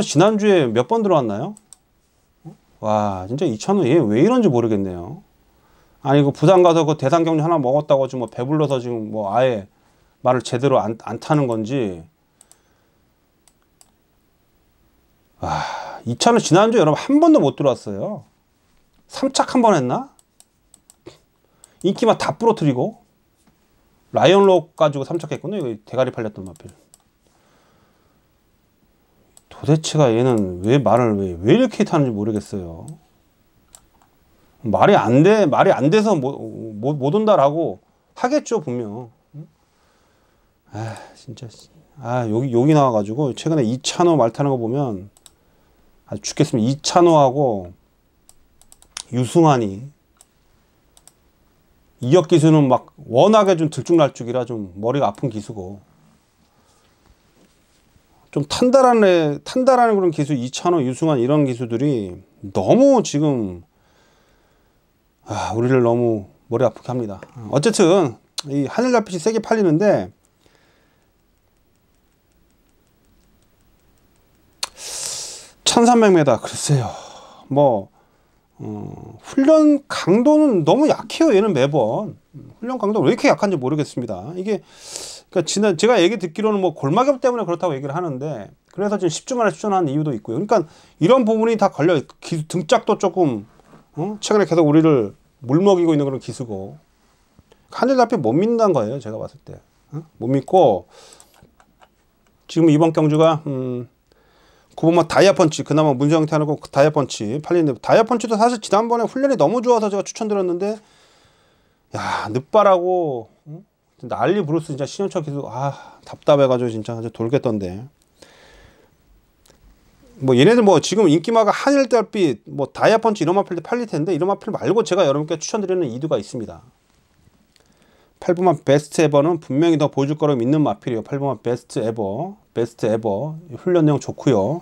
지난주에 몇 번 들어왔나요? 와, 진짜 이찬호 얘 왜 이런지 모르겠네요. 아니 그 부산 가서 그 대상 경주 하나 먹었다고 지금 뭐 배불러서 지금 뭐 아예 말을 제대로 안 타는 건지. 이찬호 지난주에 여러분 한 번도 못 들어왔어요. 3착 한 번 했나? 인기만 다 부러뜨리고 라이언록 가지고 3착했군요. 이거 대가리 팔렸던 마필. 도대체가 얘는 왜 말을 왜 이렇게 타는지 모르겠어요. 말이 안 돼서 못 온다라고 하겠죠, 분명. 진짜. 여기 나와가지고 최근에 이찬호 말 타는 거 보면 아주 죽겠습니다. 이찬호하고 유승환이 이역 기수는 막 워낙에 좀 들쭉날쭉이라 좀 머리가 아픈 기수고, 좀 탄달하는 그런 기수, 이찬호, 유승환 이런 기수들이 너무 지금 우리를 너무 머리 아프게 합니다. 어쨌든 이 하늘달빛이 세게 팔리는데 1300m 글쎄요. 뭐 훈련 강도는 너무 약해요. 얘는 매번 훈련 강도가 왜 이렇게 약한지 모르겠습니다. 이게 그러니까 제가 얘기 듣기로는 뭐 골마겹 때문에 그렇다고 얘기를 하는데, 그래서 지금 10주 만에 출전한 이유도 있고요. 그러니까 이런 부분이 다 걸려. 등짝도 조금 최근에 계속 우리를 물먹이고 있는 그런 기수고, 한일달빛 못 믿는다는 거예요. 제가 봤을 때. 못 믿고, 지금 이번 경주가 9번마 다이아펀치, 그나마 문제형태 하고 다이아펀치 팔리는데, 다이아펀치도 사실 지난번에 훈련이 너무 좋아서 제가 추천드렸는데, 야, 늦바라고 난리 브루스 진짜 신현철 기수, 답답해가지고 진짜 돌겠던데. 뭐 얘네들 뭐 지금 인기마가 한일달빛, 뭐 다이아펀치 이런 마필도 팔릴 텐데, 이런 마필 말고 제가 여러분께 추천드리는 이두가 있습니다. 8번마 베스트 에버는 분명히 더 보여줄 거라고 믿는 마필이에요. 8번마 베스트 에버 훈련 내용 좋고요.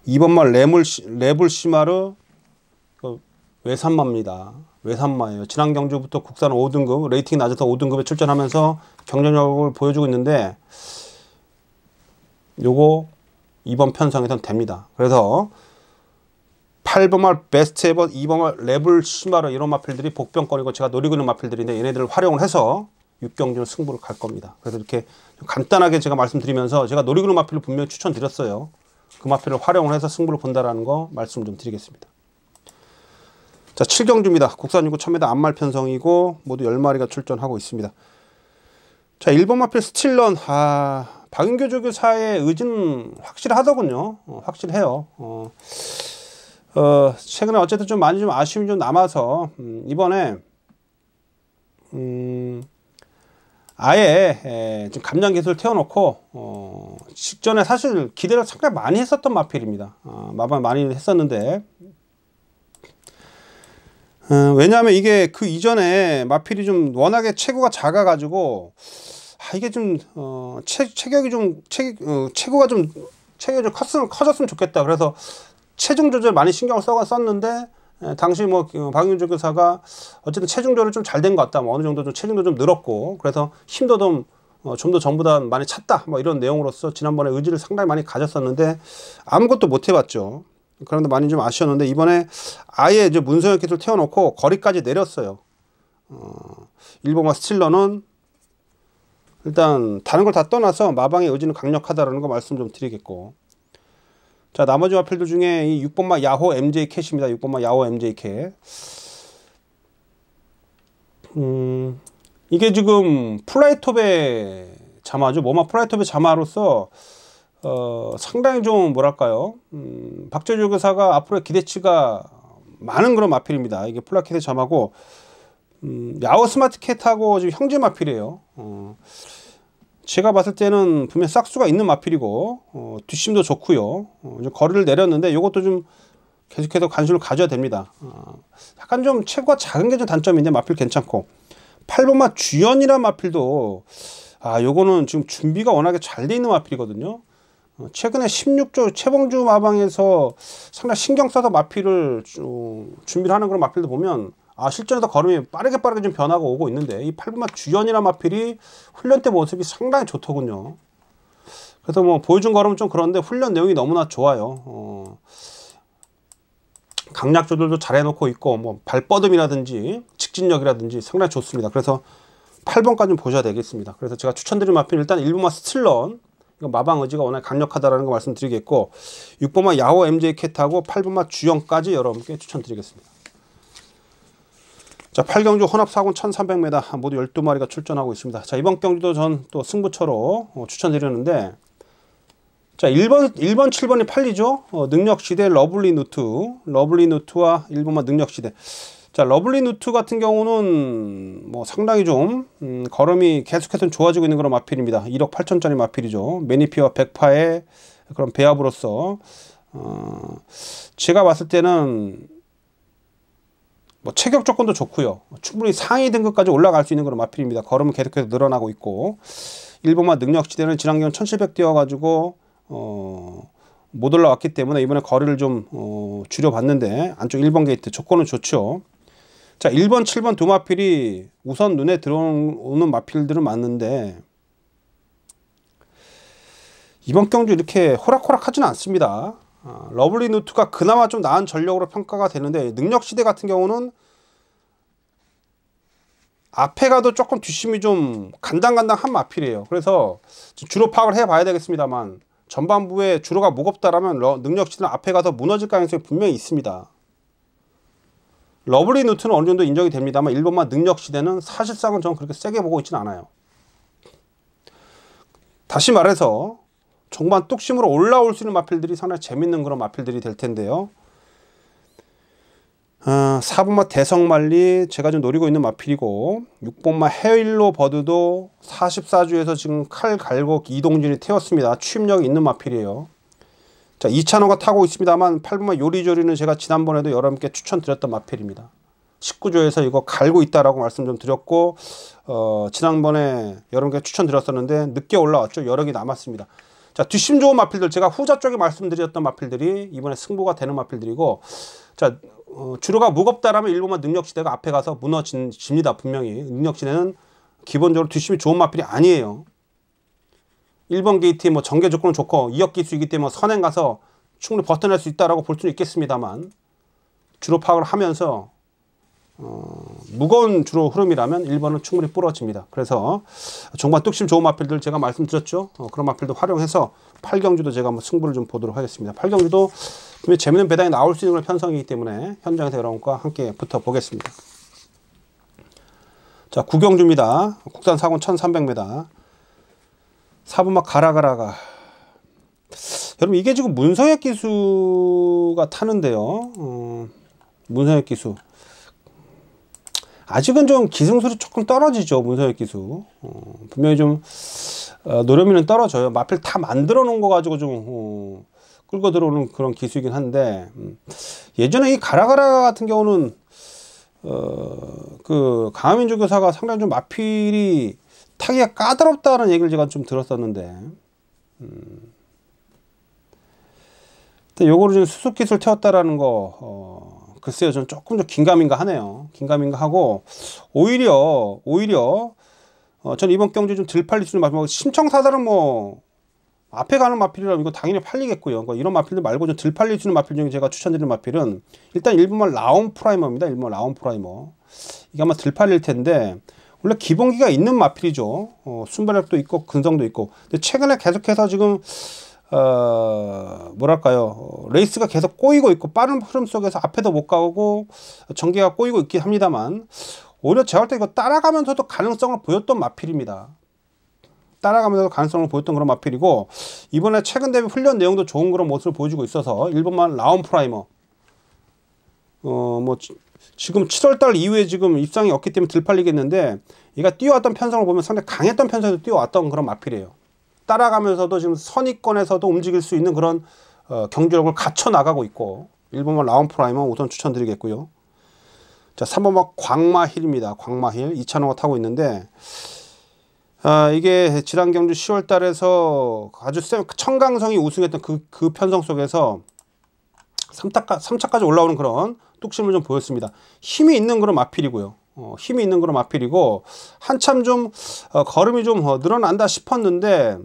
2번마 레블 시마르 외산마입니다. 외산마예요. 지난 경주부터 국산 5등급 레이팅이 낮아서 5등급에 출전하면서 경쟁력을 보여주고 있는데, 요거 이번 편성에선 됩니다. 그래서 8번마 베스트 에버, 2번마 레블 시마르 이런 마필들이 복병권이고 제가 노리고 있는 마필들인데, 얘네들을 활용을 해서 6경주 승부를 갈 겁니다. 그래서 이렇게 간단하게 제가 말씀드리면서, 제가 노리고 있는 마필을 분명히 추천드렸어요. 그 마필을 활용을 해서 승부를 본다라는 거 말씀 좀 드리겠습니다. 자, 7경주입니다. 국산 6구 1000m 암말 편성이고 모두 10마리가 출전하고 있습니다. 자, 1번 마필 스틸런. 박인교 조교사의 의지는 확실하더군요. 확실해요. 최근에 어쨌든 좀 많이 좀 아쉬움이 좀 남아서 이번에 아예 좀 감량 기술을 태워놓고 직전에 사실 기대를 상당히 많이 했었던 마필입니다. 마방 많이 했었는데, 왜냐하면 이게 그 이전에 마필이 좀 워낙에 체구가 작아가지고, 이게 좀 체격이 좀 체구가 좀 커졌으면 좋겠다. 그래서 체중 조절 많이 신경을 썼는데, 당시 뭐 박인규 조교사가 어쨌든 체중 조절이 좀 잘 된 것 같다. 뭐 어느 정도 좀 체중도 좀 늘었고, 그래서 힘도 좀 더 전보다 많이 찼다. 뭐 이런 내용으로서 지난번에 의지를 상당히 많이 가졌었는데 아무것도 못 해봤죠. 그런데 많이 좀 아쉬웠는데, 이번에 아예 이제 문성혁 기술 태워놓고 거리까지 내렸어요. 1번마 스틸러는 일단 다른 걸 다 떠나서 마방의 의지는 강력하다라는 거 말씀 좀 드리겠고, 자, 나머지 마필들 중에 이 6번마 야호 MJ 캣입니다. 6번마 야호 MJ 캣. 이게 지금 플라이톱의 자마죠. 모마 플라이톱의 자마로서 상당히 좀 뭐랄까요, 박재주 교사가 앞으로의 기대치가 많은 그런 마필입니다. 이게 플라켓의 자마고, 야호 스마트 캣하고 지금 형제 마필이에요. 제가 봤을 때는 분명 싹수가 있는 마필이고, 뒷심도 좋고요. 거리를 내렸는데 이것도 좀 계속해서 관심을 가져야 됩니다. 약간 좀 체구가 작은 게 좀 단점인데 마필 괜찮고, 8번마 주연이란 마필도 요거는 지금 준비가 워낙에 잘 돼 있는 마필이거든요. 최근에 16조 최봉주 마방에서 상당히 신경 써서 마필을 준비를 하는 그런 마필도 보면, 실전에서 걸음이 빠르게 좀 변하고 오고 있는데, 이 8번마 주연이란 마필이 훈련 때 모습이 상당히 좋더군요. 그래서 뭐 보여준 걸음은 좀 그런데 훈련 내용이 너무나 좋아요. 강약 조절도 잘 해놓고 있고, 뭐 발뻗음이라든지 직진력이라든지 상당히 좋습니다. 그래서 8번까지 보셔야 되겠습니다. 그래서 제가 추천드린 마필, 일단 1번마 스틸런, 이거 마방 의지가 워낙 강력하다라는 거 말씀드리겠고, 6번마 야호 MJ 캣하고 8번마 주연까지 여러분께 추천드리겠습니다. 자, 8경주 혼합 4군 1300m 모두 12마리가 출전하고 있습니다. 자, 이번 경주도 전 또 승부처로 추천드리는데, 자, 1번 7번이 팔리죠. 능력시대 러블리 누트와 1번마 능력시대. 자, 러블리 누트 같은 경우는 뭐 상당히 좀 걸음이 계속해서 좋아지고 있는 그런 마필입니다. 1억 8천짜리 마필이죠. 매니피와 백파의 그런 배합으로서 제가 봤을 때는 뭐 체격 조건도 좋고요. 충분히 상위 등급까지 올라갈 수 있는 그런 마필입니다. 걸음은 계속해서 늘어나고 있고, 1번마 능력시대는 지난 경기 1700 뛰어가지고 못 올라왔기 때문에 이번에 거리를 좀 줄여봤는데, 안쪽 1번 게이트 조건은 좋죠. 자, 1번 7번 두 마필이 우선 눈에 들어오는 마필들은 맞는데, 이번 경주 이렇게 호락호락 하지는 않습니다. 러블리 누트가 그나마 좀 나은 전력으로 평가가 되는데, 능력시대 같은 경우는 앞에 가도 조금 뒷심이 좀 간당간당한 마필이에요. 그래서 주로 파악을 해봐야 되겠습니다만, 전반부에 주로가 무겁다라면 능력시대는 앞에 가서 무너질 가능성이 분명히 있습니다. 러블리 누트는 어느 정도 인정이 됩니다만 1번마 능력시대는 사실상은 저는 그렇게 세게 보고 있지는 않아요. 다시 말해서 종반 뚝심으로 올라올 수 있는 마필들이 상당히 재밌는 그런 마필들이 될 텐데요. 4번마 대성말리 제가 좀 노리고 있는 마필이고, 6번마 헤일로 버드도 44주에서 지금 칼 갈고 이동준이 태웠습니다. 추임력이 있는 마필이에요. 자, 2차노가 타고 있습니다만 8번마 요리조리는 제가 지난번에도 여러분께 추천드렸던 마필입니다. 19조에서 이거 갈고 있다라고 말씀 좀 드렸고, 지난번에 여러분께 추천드렸었는데 늦게 올라왔죠. 여러 개 남았습니다. 자, 뒷심 좋은 마필들, 제가 후자 쪽에 말씀드렸던 마필들이 이번에 승부가 되는 마필들이고, 자, 주로가 무겁다라면 1번만 능력시대가 앞에 가서 무너집니다. 분명히 능력시대는 기본적으로 뒷심이 좋은 마필이 아니에요. 1번 게이트에 뭐 전개 조건은 좋고 2역 기수이기 때문에 선행 가서 충분히 버텨낼 수 있다라고 볼 수는 있겠습니다만, 주로 파악을 하면서 무거운 주로 흐름이라면 1번은 충분히 부러집니다. 그래서 종반 뚝심 좋은 마필들 제가 말씀드렸죠. 그런 마필도 활용해서 8경주도 제가 한번 승부를 좀 보도록 하겠습니다. 8경주도 재밌는 배당이 나올 수 있는 그런 편성이기 때문에 현장에서 여러분과 함께 붙어보겠습니다. 자, 9경주입니다. 국산 사군 1300m. 4번막 가라가라가. 여러분 이게 지금 문성혁 기수가 타는데요. 문성혁 기수. 아직은 좀 기승술이 조금 떨어지죠. 문성혁 기수. 분명히 좀 노련미는 떨어져요. 마필 다 만들어 놓은 거 가지고 좀 끌고 들어오는 그런 기수이긴 한데, 예전에 이 가라가라 같은 경우는 그 강하민주 교사가 상당히 좀 마필이 타기가 까다롭다는 얘기를 제가 좀 들었었는데, 요거를 좀 수습 기술 태웠다라는 거, 글쎄요, 전 조금 더 긴가민가 하네요. 긴가민가 하고, 오히려, 전 이번 경주 좀 덜 팔릴 수 있는 마필, 심청사달은 뭐, 앞에 가는 마필이라면 이거 당연히 팔리겠고요. 이런 마필들 말고 좀 덜 팔릴 수 있는 마필 중에 제가 추천드리는 마필은, 일단 1번만 라온 프라이머입니다. 1번 라온 프라이머. 이게 아마 덜 팔릴 텐데, 원래 기본기가 있는 마필이죠. 순발력도 있고, 근성도 있고. 근데 최근에 계속해서 지금, 뭐랄까요, 레이스가 계속 꼬이고 있고 빠른 흐름 속에서 앞에도 못 가고 전개가 꼬이고 있긴 합니다만, 오히려 제가 볼 때 이거 따라가면서도 가능성을 보였던 마필입니다. 따라가면서도 가능성을 보였던 그런 마필이고, 이번에 최근 대비 훈련 내용도 좋은 그런 모습을 보여주고 있어서 1번만 라운 프라이머, 뭐 지금 7월달 이후에 지금 입상이 없기 때문에 덜 팔리겠는데, 얘가 뛰어왔던 편성을 보면 상당히 강했던 편성에서 뛰어왔던 그런 마필이에요. 따라가면서도 지금 선위권에서도 움직일 수 있는 그런 경주력을 갖춰 나가고 있고, 1번만 라운 프라이머 우선 추천드리겠고요. 자, 3번만 광마힐입니다. 광마힐 2차로가 타고 있는데, 이게 지난 경주 10월 달에서 아주 청강성이 우승했던 그 편성 속에서 3차까지 올라오는 그런 뚝심을 좀 보였습니다. 힘이 있는 그런 마필이고요. 힘이 있는 그런 마필이고, 한참 좀 걸음이 좀 늘어난다 싶었는데,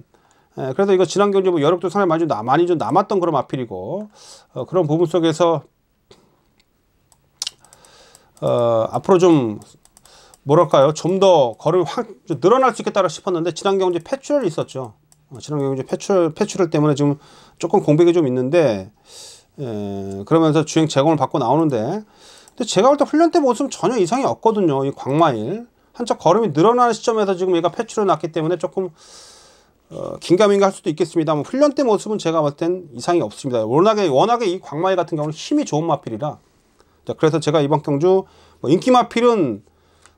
그래서 이거 지난 경주 뭐 여력도 상당히 많이 좀 남았던 그런 마필이고, 그런 부분 속에서 앞으로 좀 뭐랄까요, 좀 더 걸음이 확 늘어날 수 있겠다 싶었는데, 지난 경주에 패출혈이 있었죠. 지난 경주에 패출혈 때문에 지금 조금 공백이 좀 있는데, 그러면서 주행 제공을 받고 나오는데, 근데 제가 볼 때 훈련 때 모습은 전혀 이상이 없거든요. 이 광마일 한참 걸음이 늘어나는 시점에서 지금 얘가 패출을 났기 때문에 조금 긴가민가 할 수도 있겠습니다만, 훈련 때 모습은 제가 볼 땐 이상이 없습니다. 워낙에 이 광마일 같은 경우는 힘이 좋은 마필이라. 자, 그래서 제가 이번 경주 인기 마필은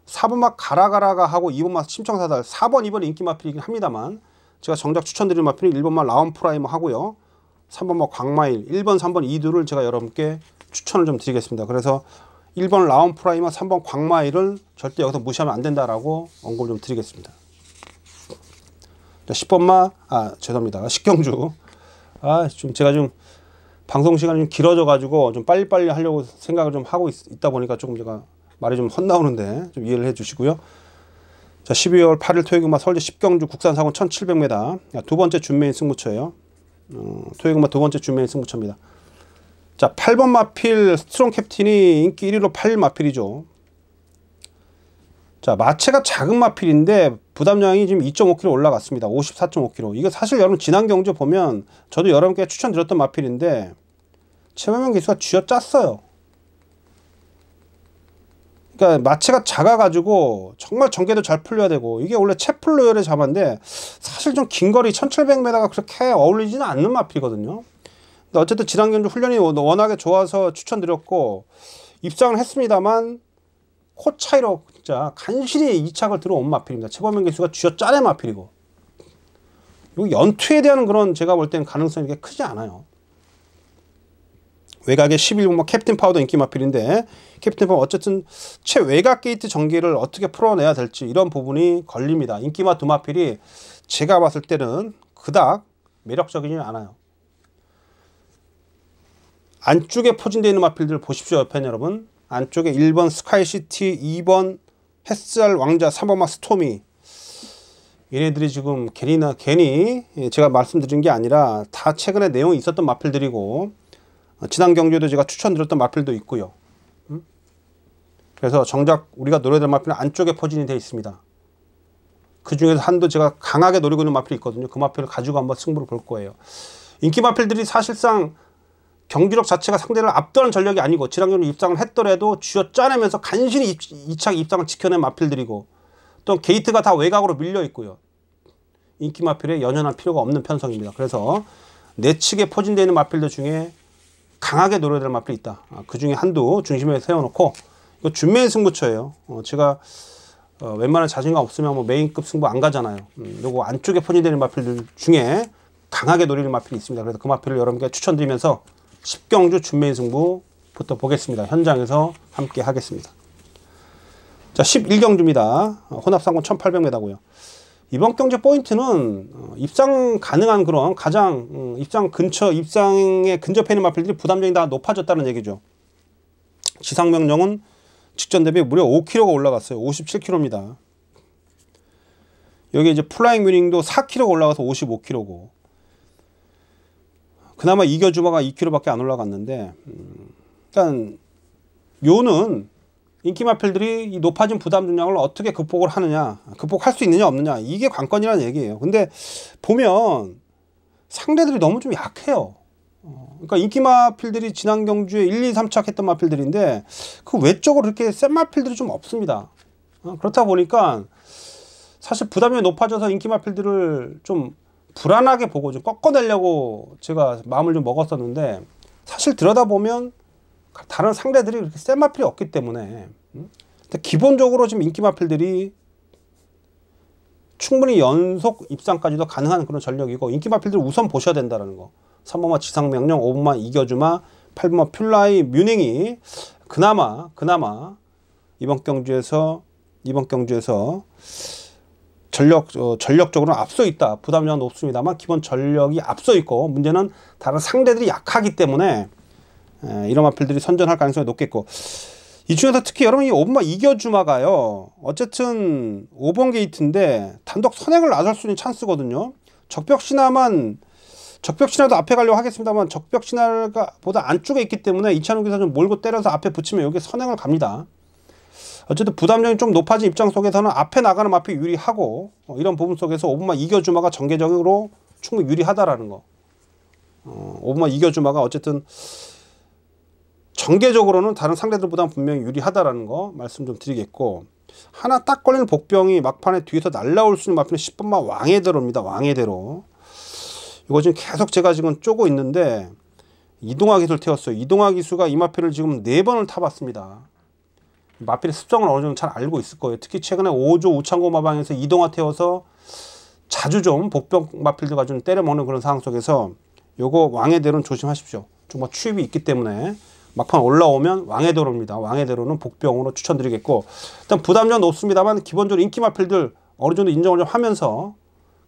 4번막 가라가라가 하고 2번막 심청사달, 4번 2번 인기 마필이긴 합니다만, 제가 정작 추천드리는 마필은 1번막 라운 프라이머 하고요, 3번막 광마일, 1번 3번 2두를 제가 여러분께 추천을 좀 드리겠습니다. 그래서 1번 라운 프라이머, 3번 광마일을 절대 여기서 무시하면 안 된다라고 언급을 좀 드리겠습니다. 10번마, 죄송합니다. 10경주. 제가 좀 방송 시간이 좀 길어져 가지고 좀 빨리빨리 하려고 생각을 좀 하고 있다 보니까 조금 제가 말이 좀 헛나오는데 좀 이해를 해 주시고요. 자, 12월 8일 토요일마 서울대 10경주 국산 사군 1700m. 두 번째 준메인 승부처예요. 토요일마 두 번째 준메인 승부처입니다. 자, 8번 마필 스트롱 캡틴이 인기 1위로 8일 마필이죠. 자, 마체가 작은 마필인데 부담량이 지금 2.5kg 올라갔습니다. 54.5kg. 이거 사실 여러분 지난 경주 보면 저도 여러분께 추천드렸던 마필인데 최만명 기수가 쥐어짰어요. 그러니까 마체가 작아가지고 정말 전개도 잘 풀려야 되고, 이게 원래 채플로열의 자마인데 사실 좀 긴 거리 1700m가 그렇게 어울리지는 않는 마필이거든요. 근데 어쨌든 지난 경주 훈련이 워낙에 좋아서 추천드렸고 입상을 했습니다만 코 차이로 진짜 간신히 2착을 들어온 마필입니다. 최범현 기수가 쥐어짜낸 마필이고, 그리고 연투에 대한 그런 제가 볼 때는 가능성이 그렇게 크지 않아요. 외곽의 11번 캡틴 파워도 인기 마필인데, 캡틴 파워 어쨌든 최외곽 게이트 전개를 어떻게 풀어내야 될지 이런 부분이 걸립니다. 인기마 두 마필이 제가 봤을 때는 그닥 매력적이지 않아요. 안쪽에 포진되어 있는 마필들 보십시오, 팬 여러분. 안쪽에 1번 스카이시티, 2번 햇살 왕자, 3번 스토미. 얘네들이 지금 괜히 제가 말씀드린 게 아니라 다 최근에 내용이 있었던 마필들이고, 지난 경주에도 제가 추천드렸던 마필도 있고요. 그래서 정작 우리가 노려야 될 마필은 안쪽에 포진이 되어 있습니다. 그 중에서 한도 제가 강하게 노리고 있는 마필이 있거든요. 그 마필을 가지고 한번 승부를 볼 거예요. 인기 마필들이 사실상 경기력 자체가 상대를 압도하는 전력이 아니고, 지난 경주 입상을 했더라도 쥐어 짜내면서 간신히 2착 입상을 지켜낸 마필들이고, 또 게이트가 다 외곽으로 밀려 있고요. 인기 마필에 연연할 필요가 없는 편성입니다. 그래서 내측에 포진되어 있는 마필들 중에 강하게 노려야 될 마필이 있다. 그 중에 한두 중심에 세워놓고, 이거 준메인 승부처예요. 제가 웬만한 자신감 없으면 뭐 메인급 승부 안 가잖아요. 요거 안쪽에 포진되는 마필들 중에 강하게 노리는 마필이 있습니다. 그래서 그 마필을 여러분께 추천드리면서 10경주 준메인 승부부터 보겠습니다. 현장에서 함께 하겠습니다. 자, 11경주입니다. 혼합상권 1800m고요. 이번 경주 포인트는 입상 가능한 그런 가장 입상 근처, 입상에 근접해 있는 마필들이 부담력이 다 높아졌다는 얘기죠. 지상명령은 직전 대비 무려 5kg가 올라갔어요. 57kg입니다. 여기 이제 플라잉 뮤닝도 4kg가 올라가서 55kg고, 그나마 이겨주마가 2kg밖에 안 올라갔는데, 일단 요는 인기 마필들이 이 높아진 부담 중량을 어떻게 극복을 하느냐, 극복할 수 있느냐 없느냐, 이게 관건이라는 얘기예요. 근데 보면 상대들이 너무 좀 약해요. 그러니까 인기 마필들이 지난 경주에 1, 2, 3착 했던 마필들인데 그 외적으로 이렇게 센 마필들이 좀 없습니다. 그렇다 보니까 사실 부담이 높아져서 인기 마필들을 좀 불안하게 보고 좀 꺾어내려고 제가 마음을 좀 먹었었는데, 사실 들여다보면 다른 상대들이 그렇게 센 마필이 없기 때문에 기본적으로 지금 인기 마필들이 충분히 연속 입상까지도 가능한 그런 전력이고, 인기 마필들 우선 보셔야 된다는 거. 3번마 지상명령, 5번마 이겨주마, 8번마 퓰라이 뮤닝이 그나마 이번 경주에서 전력적으로는 앞서 있다. 부담력은 높습니다만 기본 전력이 앞서 있고, 문제는 다른 상대들이 약하기 때문에 이런 마필들이 선전할 가능성이 높겠고, 이 중에서 특히 여러분 이 5번마 이겨주마가요, 어쨌든 5번 게이트인데 단독 선행을 나설 수 있는 찬스거든요. 적벽신화도 앞에 가려고 하겠습니다만, 적벽신화가 보다 안쪽에 있기 때문에 이찬욱 기사 좀 몰고 때려서 앞에 붙이면 여기 선행을 갑니다. 어쨌든 부담력이 좀 높아진 입장 속에서는 앞에 나가는 마필이 유리하고, 이런 부분 속에서 5번마 이겨주마가 전개적으로 충분히 유리하다라는 거. 5번마 이겨주마가 어쨌든 전개적으로는 다른 상대들보다 분명히 유리하다라는 거 말씀 좀 드리겠고, 하나 딱 걸리는 복병이 막판에 뒤에서 날라올 수 있는 마필은 10번마 왕의대로입니다. 왕의대로. 이거 지금 계속 제가 지금 쪼고 있는데, 이동화 기수를 태웠어요. 이동화 기수가 이 마필을 지금 4번을 타봤습니다. 마필의 습성을 어느 정도 잘 알고 있을 거예요. 특히 최근에 5조 우창고 마방에서 이동화 태워서 자주 좀 복병 마필들과 좀 때려먹는 그런 상황 속에서 요거 왕의대로는 조심하십시오. 좀 뭐 추입이 있기 때문에 막판 올라오면 왕의대로입니다. 왕의대로는 복병으로 추천드리겠고, 일단 부담력 높습니다만 기본적으로 인기 마필들 어느 정도 인정을 좀 하면서,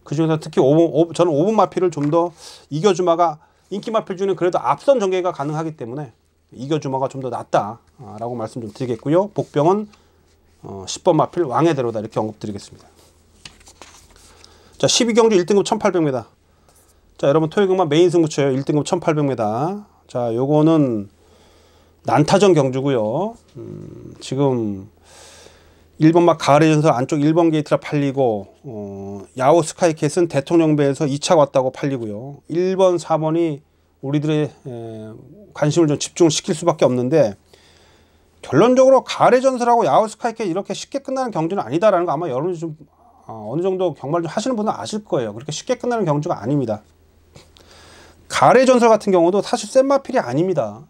그 중에서 특히 저는 5번 마필을 좀 더 이겨주마가 인기 마필 중에 그래도 앞선 전개가 가능하기 때문에 이겨주마가 좀 더 낫다라고 말씀 좀 드리겠고요. 복병은 10번 마필 왕의대로다, 이렇게 언급드리겠습니다. 자, 12경주 1등급 1800m. 자, 여러분 토요일경마 메인 승부처예요. 1등급 1800m. 자, 요거는 난타전 경주고요. 지금 1번마 가을의 전설 안쪽 1번 게이트라 팔리고, 야오 스카이캣은 대통령배에서 2차 왔다고 팔리고요. 1번, 4번이 우리들의 관심을 좀 집중시킬 수밖에 없는데, 결론적으로 가을의 전설하고 야후스카이케 이렇게 쉽게 끝나는 경주는 아니다라는 거 아마 여러분이 좀 어느 정도 경마를 좀 하시는 분은 아실 거예요. 그렇게 쉽게 끝나는 경주가 아닙니다. 가을의 전설 같은 경우도 사실 센 마필이 아닙니다.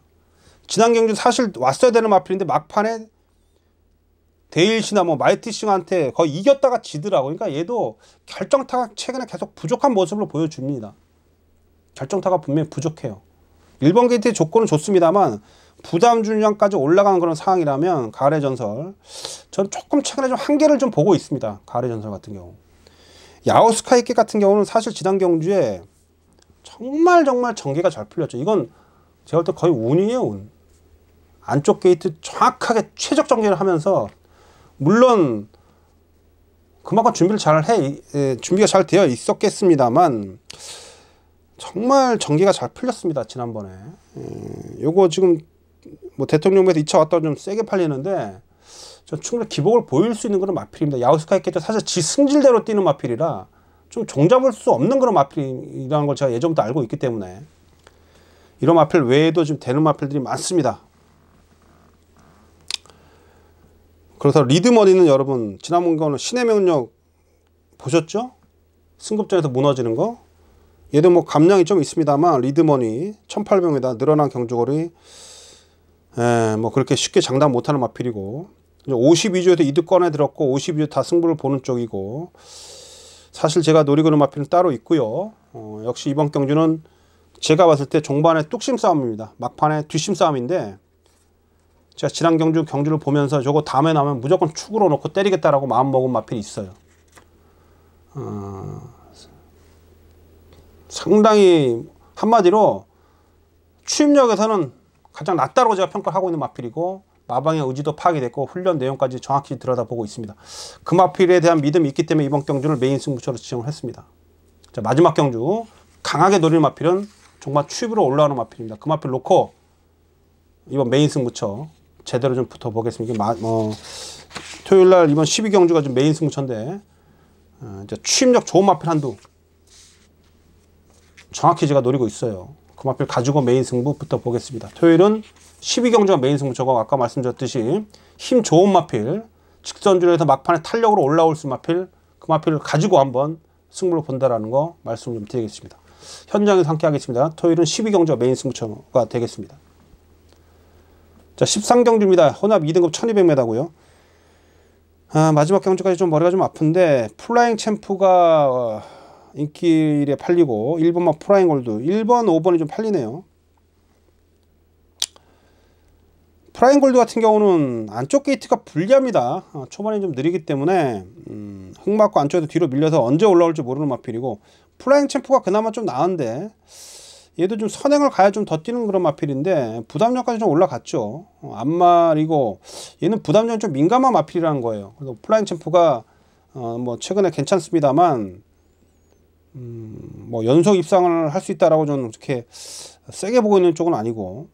지난 경주 사실 왔어야 되는 마필인데 막판에 데일시나 뭐 마이티싱한테 거의 이겼다가 지더라고. 그러니까 얘도 결정타가 최근에 계속 부족한 모습을 보여줍니다. 결정타가 분명히 부족해요. 1번 게이트의 조건은 좋습니다만 부담 준량까지 올라가는 그런 상황이라면 가을의 전설 저는 조금 최근에 좀 한계를 좀 보고 있습니다. 가을의 전설 같은 경우. 야후스카이케 같은 경우는 사실 지난 경주에 정말 전개가 잘 풀렸죠. 이건 제가 볼 때 거의 운이에요, 운. 안쪽 게이트 정확하게 최적 전개를 하면서 물론 그만큼 준비가 잘 되어 있었겠습니다만 정말 전개가 잘 풀렸습니다. 지난번에. 요거 지금 뭐 대통령에서 2차 왔다가 좀 세게 팔리는데 저 충분히 기복을 보일 수 있는 그런 마필입니다. 야후스카이케도 사실 지 승질대로 뛰는 마필이라 좀 종잡을 수 없는 그런 마필이라는 걸 제가 예전부터 알고 있기 때문에 이런 마필 외에도 좀 되는 마필들이 많습니다. 그래서 리드머니는 여러분 지난번 거는 신의 명령 보셨죠? 승급전에서 무너지는 거. 얘도 뭐 감량이 좀 있습니다만 리드머니 1800m 늘어난 경주거리 뭐 그렇게 쉽게 장담 못하는 마필이고 52주에도 이득 꺼내 들었고 52주 다 승부를 보는 쪽이고 사실 제가 노리고 있는 마필은 따로 있고요. 역시 이번 경주는 제가 봤을 때 종반의 뚝심 싸움입니다. 막판에 뒷심 싸움인데 제가 지난 경주를 보면서 저거 다음에 나오면 무조건 축으로 놓고 때리겠다라고 마음먹은 마필이 있어요. 상당히 한마디로 추임력에서는 가장 낫다고 제가 평가를 하고 있는 마필이고 마방의 의지도 파악이 됐고 훈련 내용까지 정확히 들여다보고 있습니다. 그 마필에 대한 믿음이 있기 때문에 이번 경주를 메인 승부처로 지정을 했습니다. 자, 마지막 경주 강하게 노리는 마필은 정말 추입으로 올라오는 마필입니다. 그 마필 놓고 이번 메인 승부처 제대로 좀 붙어보겠습니다. 토요일날 이번 12경주가 좀 메인 승부처인데 이제 추임력 좋은 마필 한두 정확히 제가 노리고 있어요. 그 마필 가지고 메인 승부 붙어보겠습니다. 토요일은 12경주가 메인 승부처고 아까 말씀드렸듯이 힘 좋은 마필 직선줄에서 막판에 탄력으로 올라올 수 마필 그 마필을 가지고 한번 승부를 본다라는 거 말씀 좀 드리겠습니다. 현장에서 함께 하겠습니다. 토요일은 12경주가 메인 승부처가 되겠습니다. 자, 13경주입니다. 혼합 2등급 1200m고요. 마지막 경주까지 좀 머리가 좀 아픈데 플라잉 챔프가 인기에 팔리고 1번만 프라잉 골드 1번 5번이 좀 팔리네요. 프라잉 골드 같은 경우는 안쪽 게이트가 불리합니다. 초반에 좀 느리기 때문에 흙 맞고 안쪽에서 뒤로 밀려서 언제 올라올지 모르는 마필이고 플라잉 챔프가 그나마 좀 나은데 얘도 좀 선행을 가야 좀 더 뛰는 그런 마필인데 부담력까지 좀 올라갔죠. 앞말이고 얘는 부담력이 좀 민감한 마필이라는 거예요. 그래서 플라잉 챔프가 뭐 최근에 괜찮습니다만 뭐 연속 입상을 할 수 있다라고 저는 이렇게 세게 보고 있는 쪽은 아니고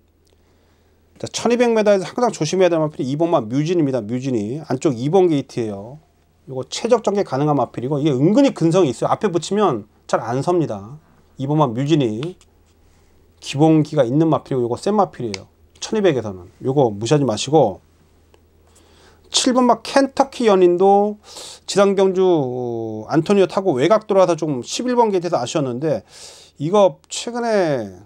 자, 1200m에서 항상 조심해야 될 마필이 2번만 뮤진입니다. 뮤진이 안쪽 2번 게이트예요. 이거 최적 전개 가능한 마필이고 이게 은근히 근성이 있어요. 앞에 붙이면 잘 안 섭니다. 2번만 뮤진이 기본기가 있는 마필이고 이거 센 마필이에요. 1200에서는 요거 무시하지 마시고 7번막 켄터키 연인도 지난 경주 안토니오 타고 외곽 돌아서 좀 11번 게이트에서 아쉬웠는데 이거 최근에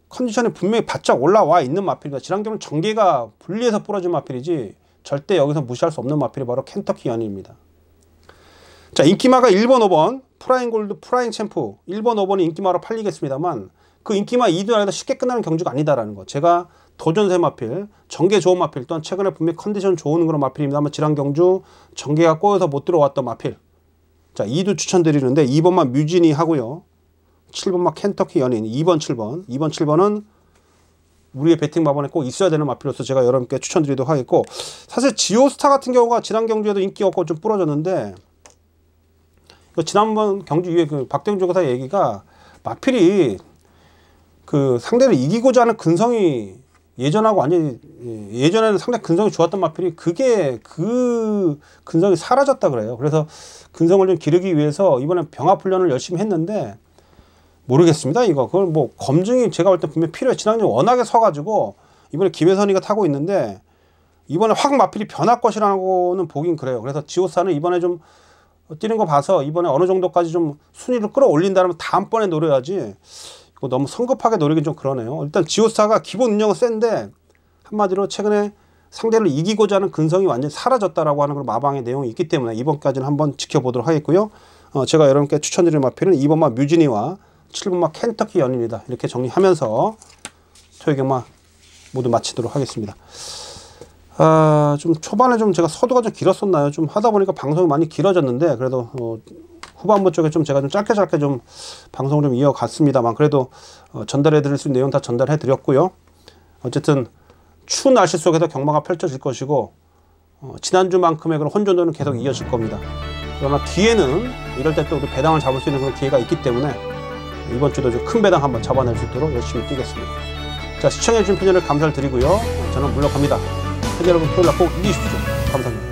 컨디션이 분명히 바짝 올라와 있는 마필입니다. 지난 경주는 전개가 분리해서 부러진 마필이지 절대 여기서 무시할 수 없는 마필이 바로 켄터키 연인입니다. 자, 인기마가 1번 5번 프라잉 골드 프라잉 챔프 1번 5번이 인기마로 팔리겠습니다만 그 인기마 2등 안에서 쉽게 끝나는 경주가 아니다라는 거. 제가 도전세 마필, 전개 좋은 마필 또한 최근에 분명히 컨디션 좋은 그런 마필입니다만 지난 경주 전개가 꼬여서 못 들어왔던 마필. 자, 2도 추천드리는데 2번만 뮤진이 하고요. 7번만 켄터키 연인 2번 7번 2번 7번은 우리의 배팅 마번에 꼭 있어야 되는 마필로서 제가 여러분께 추천드리도록 하겠고 사실 지오스타 같은 경우가 지난 경주에도 인기 없고 좀 부러졌는데 지난번 경주 이후에 그 박대웅 조교사 얘기가 마필이 그 상대를 이기고자 하는 근성이 예전하고 완전히 예전에는 상당히 근성이 좋았던 마필이 그게 그 근성이 사라졌다 그래요. 그래서 근성을 좀 기르기 위해서 이번에 병합 훈련을 열심히 했는데 모르겠습니다. 이거 그걸 뭐 검증이 제가 볼 때 분명히 필요해. 지난주 워낙에 서가지고 이번에 김혜선이가 타고 있는데 이번에 확 마필이 변할 것이라고는 보긴 그래요. 그래서 지오사는 이번에 좀 뛰는 거 봐서 이번에 어느 정도까지 좀 순위를 끌어올린다면 다음번에 노려야지, 이거 너무 성급하게 노리긴 좀 그러네요. 일단 지오사가 기본 운영은 센데 한마디로 최근에 상대를 이기고자 하는 근성이 완전히 사라졌다라고 하는 그런 마방의 내용이 있기 때문에 이번까지는 한번 지켜보도록 하겠고요. 제가 여러분께 추천드릴 마필은 2번마 뮤지니와 7번마 켄터키 연입니다. 이렇게 정리하면서 토요경마 모두 마치도록 하겠습니다. 좀 초반에 좀 제가 서두가 좀 길었었나요? 좀 하다 보니까 방송이 많이 길어졌는데 그래도 후반부 쪽에 좀 제가 좀 짧게 좀 방송을 좀 이어갔습니다만 그래도 전달해 드릴 수 있는 내용 다 전달해 드렸고요. 어쨌든 추운 날씨 속에서 경마가 펼쳐질 것이고 지난주만큼의 그런 혼전도는 계속 이어질 겁니다. 그러나 뒤에는 이럴 때 또 우리 배당을 잡을 수 있는 그런 기회가 있기 때문에 이번 주도 좀 큰 배당 한번 잡아낼 수 있도록 열심히 뛰겠습니다. 자, 시청해주신 팬 여러분 감사를 드리고요. 저는 물러갑니다. 팬 여러분 토요일 날 꼭 이기십시오. 감사합니다.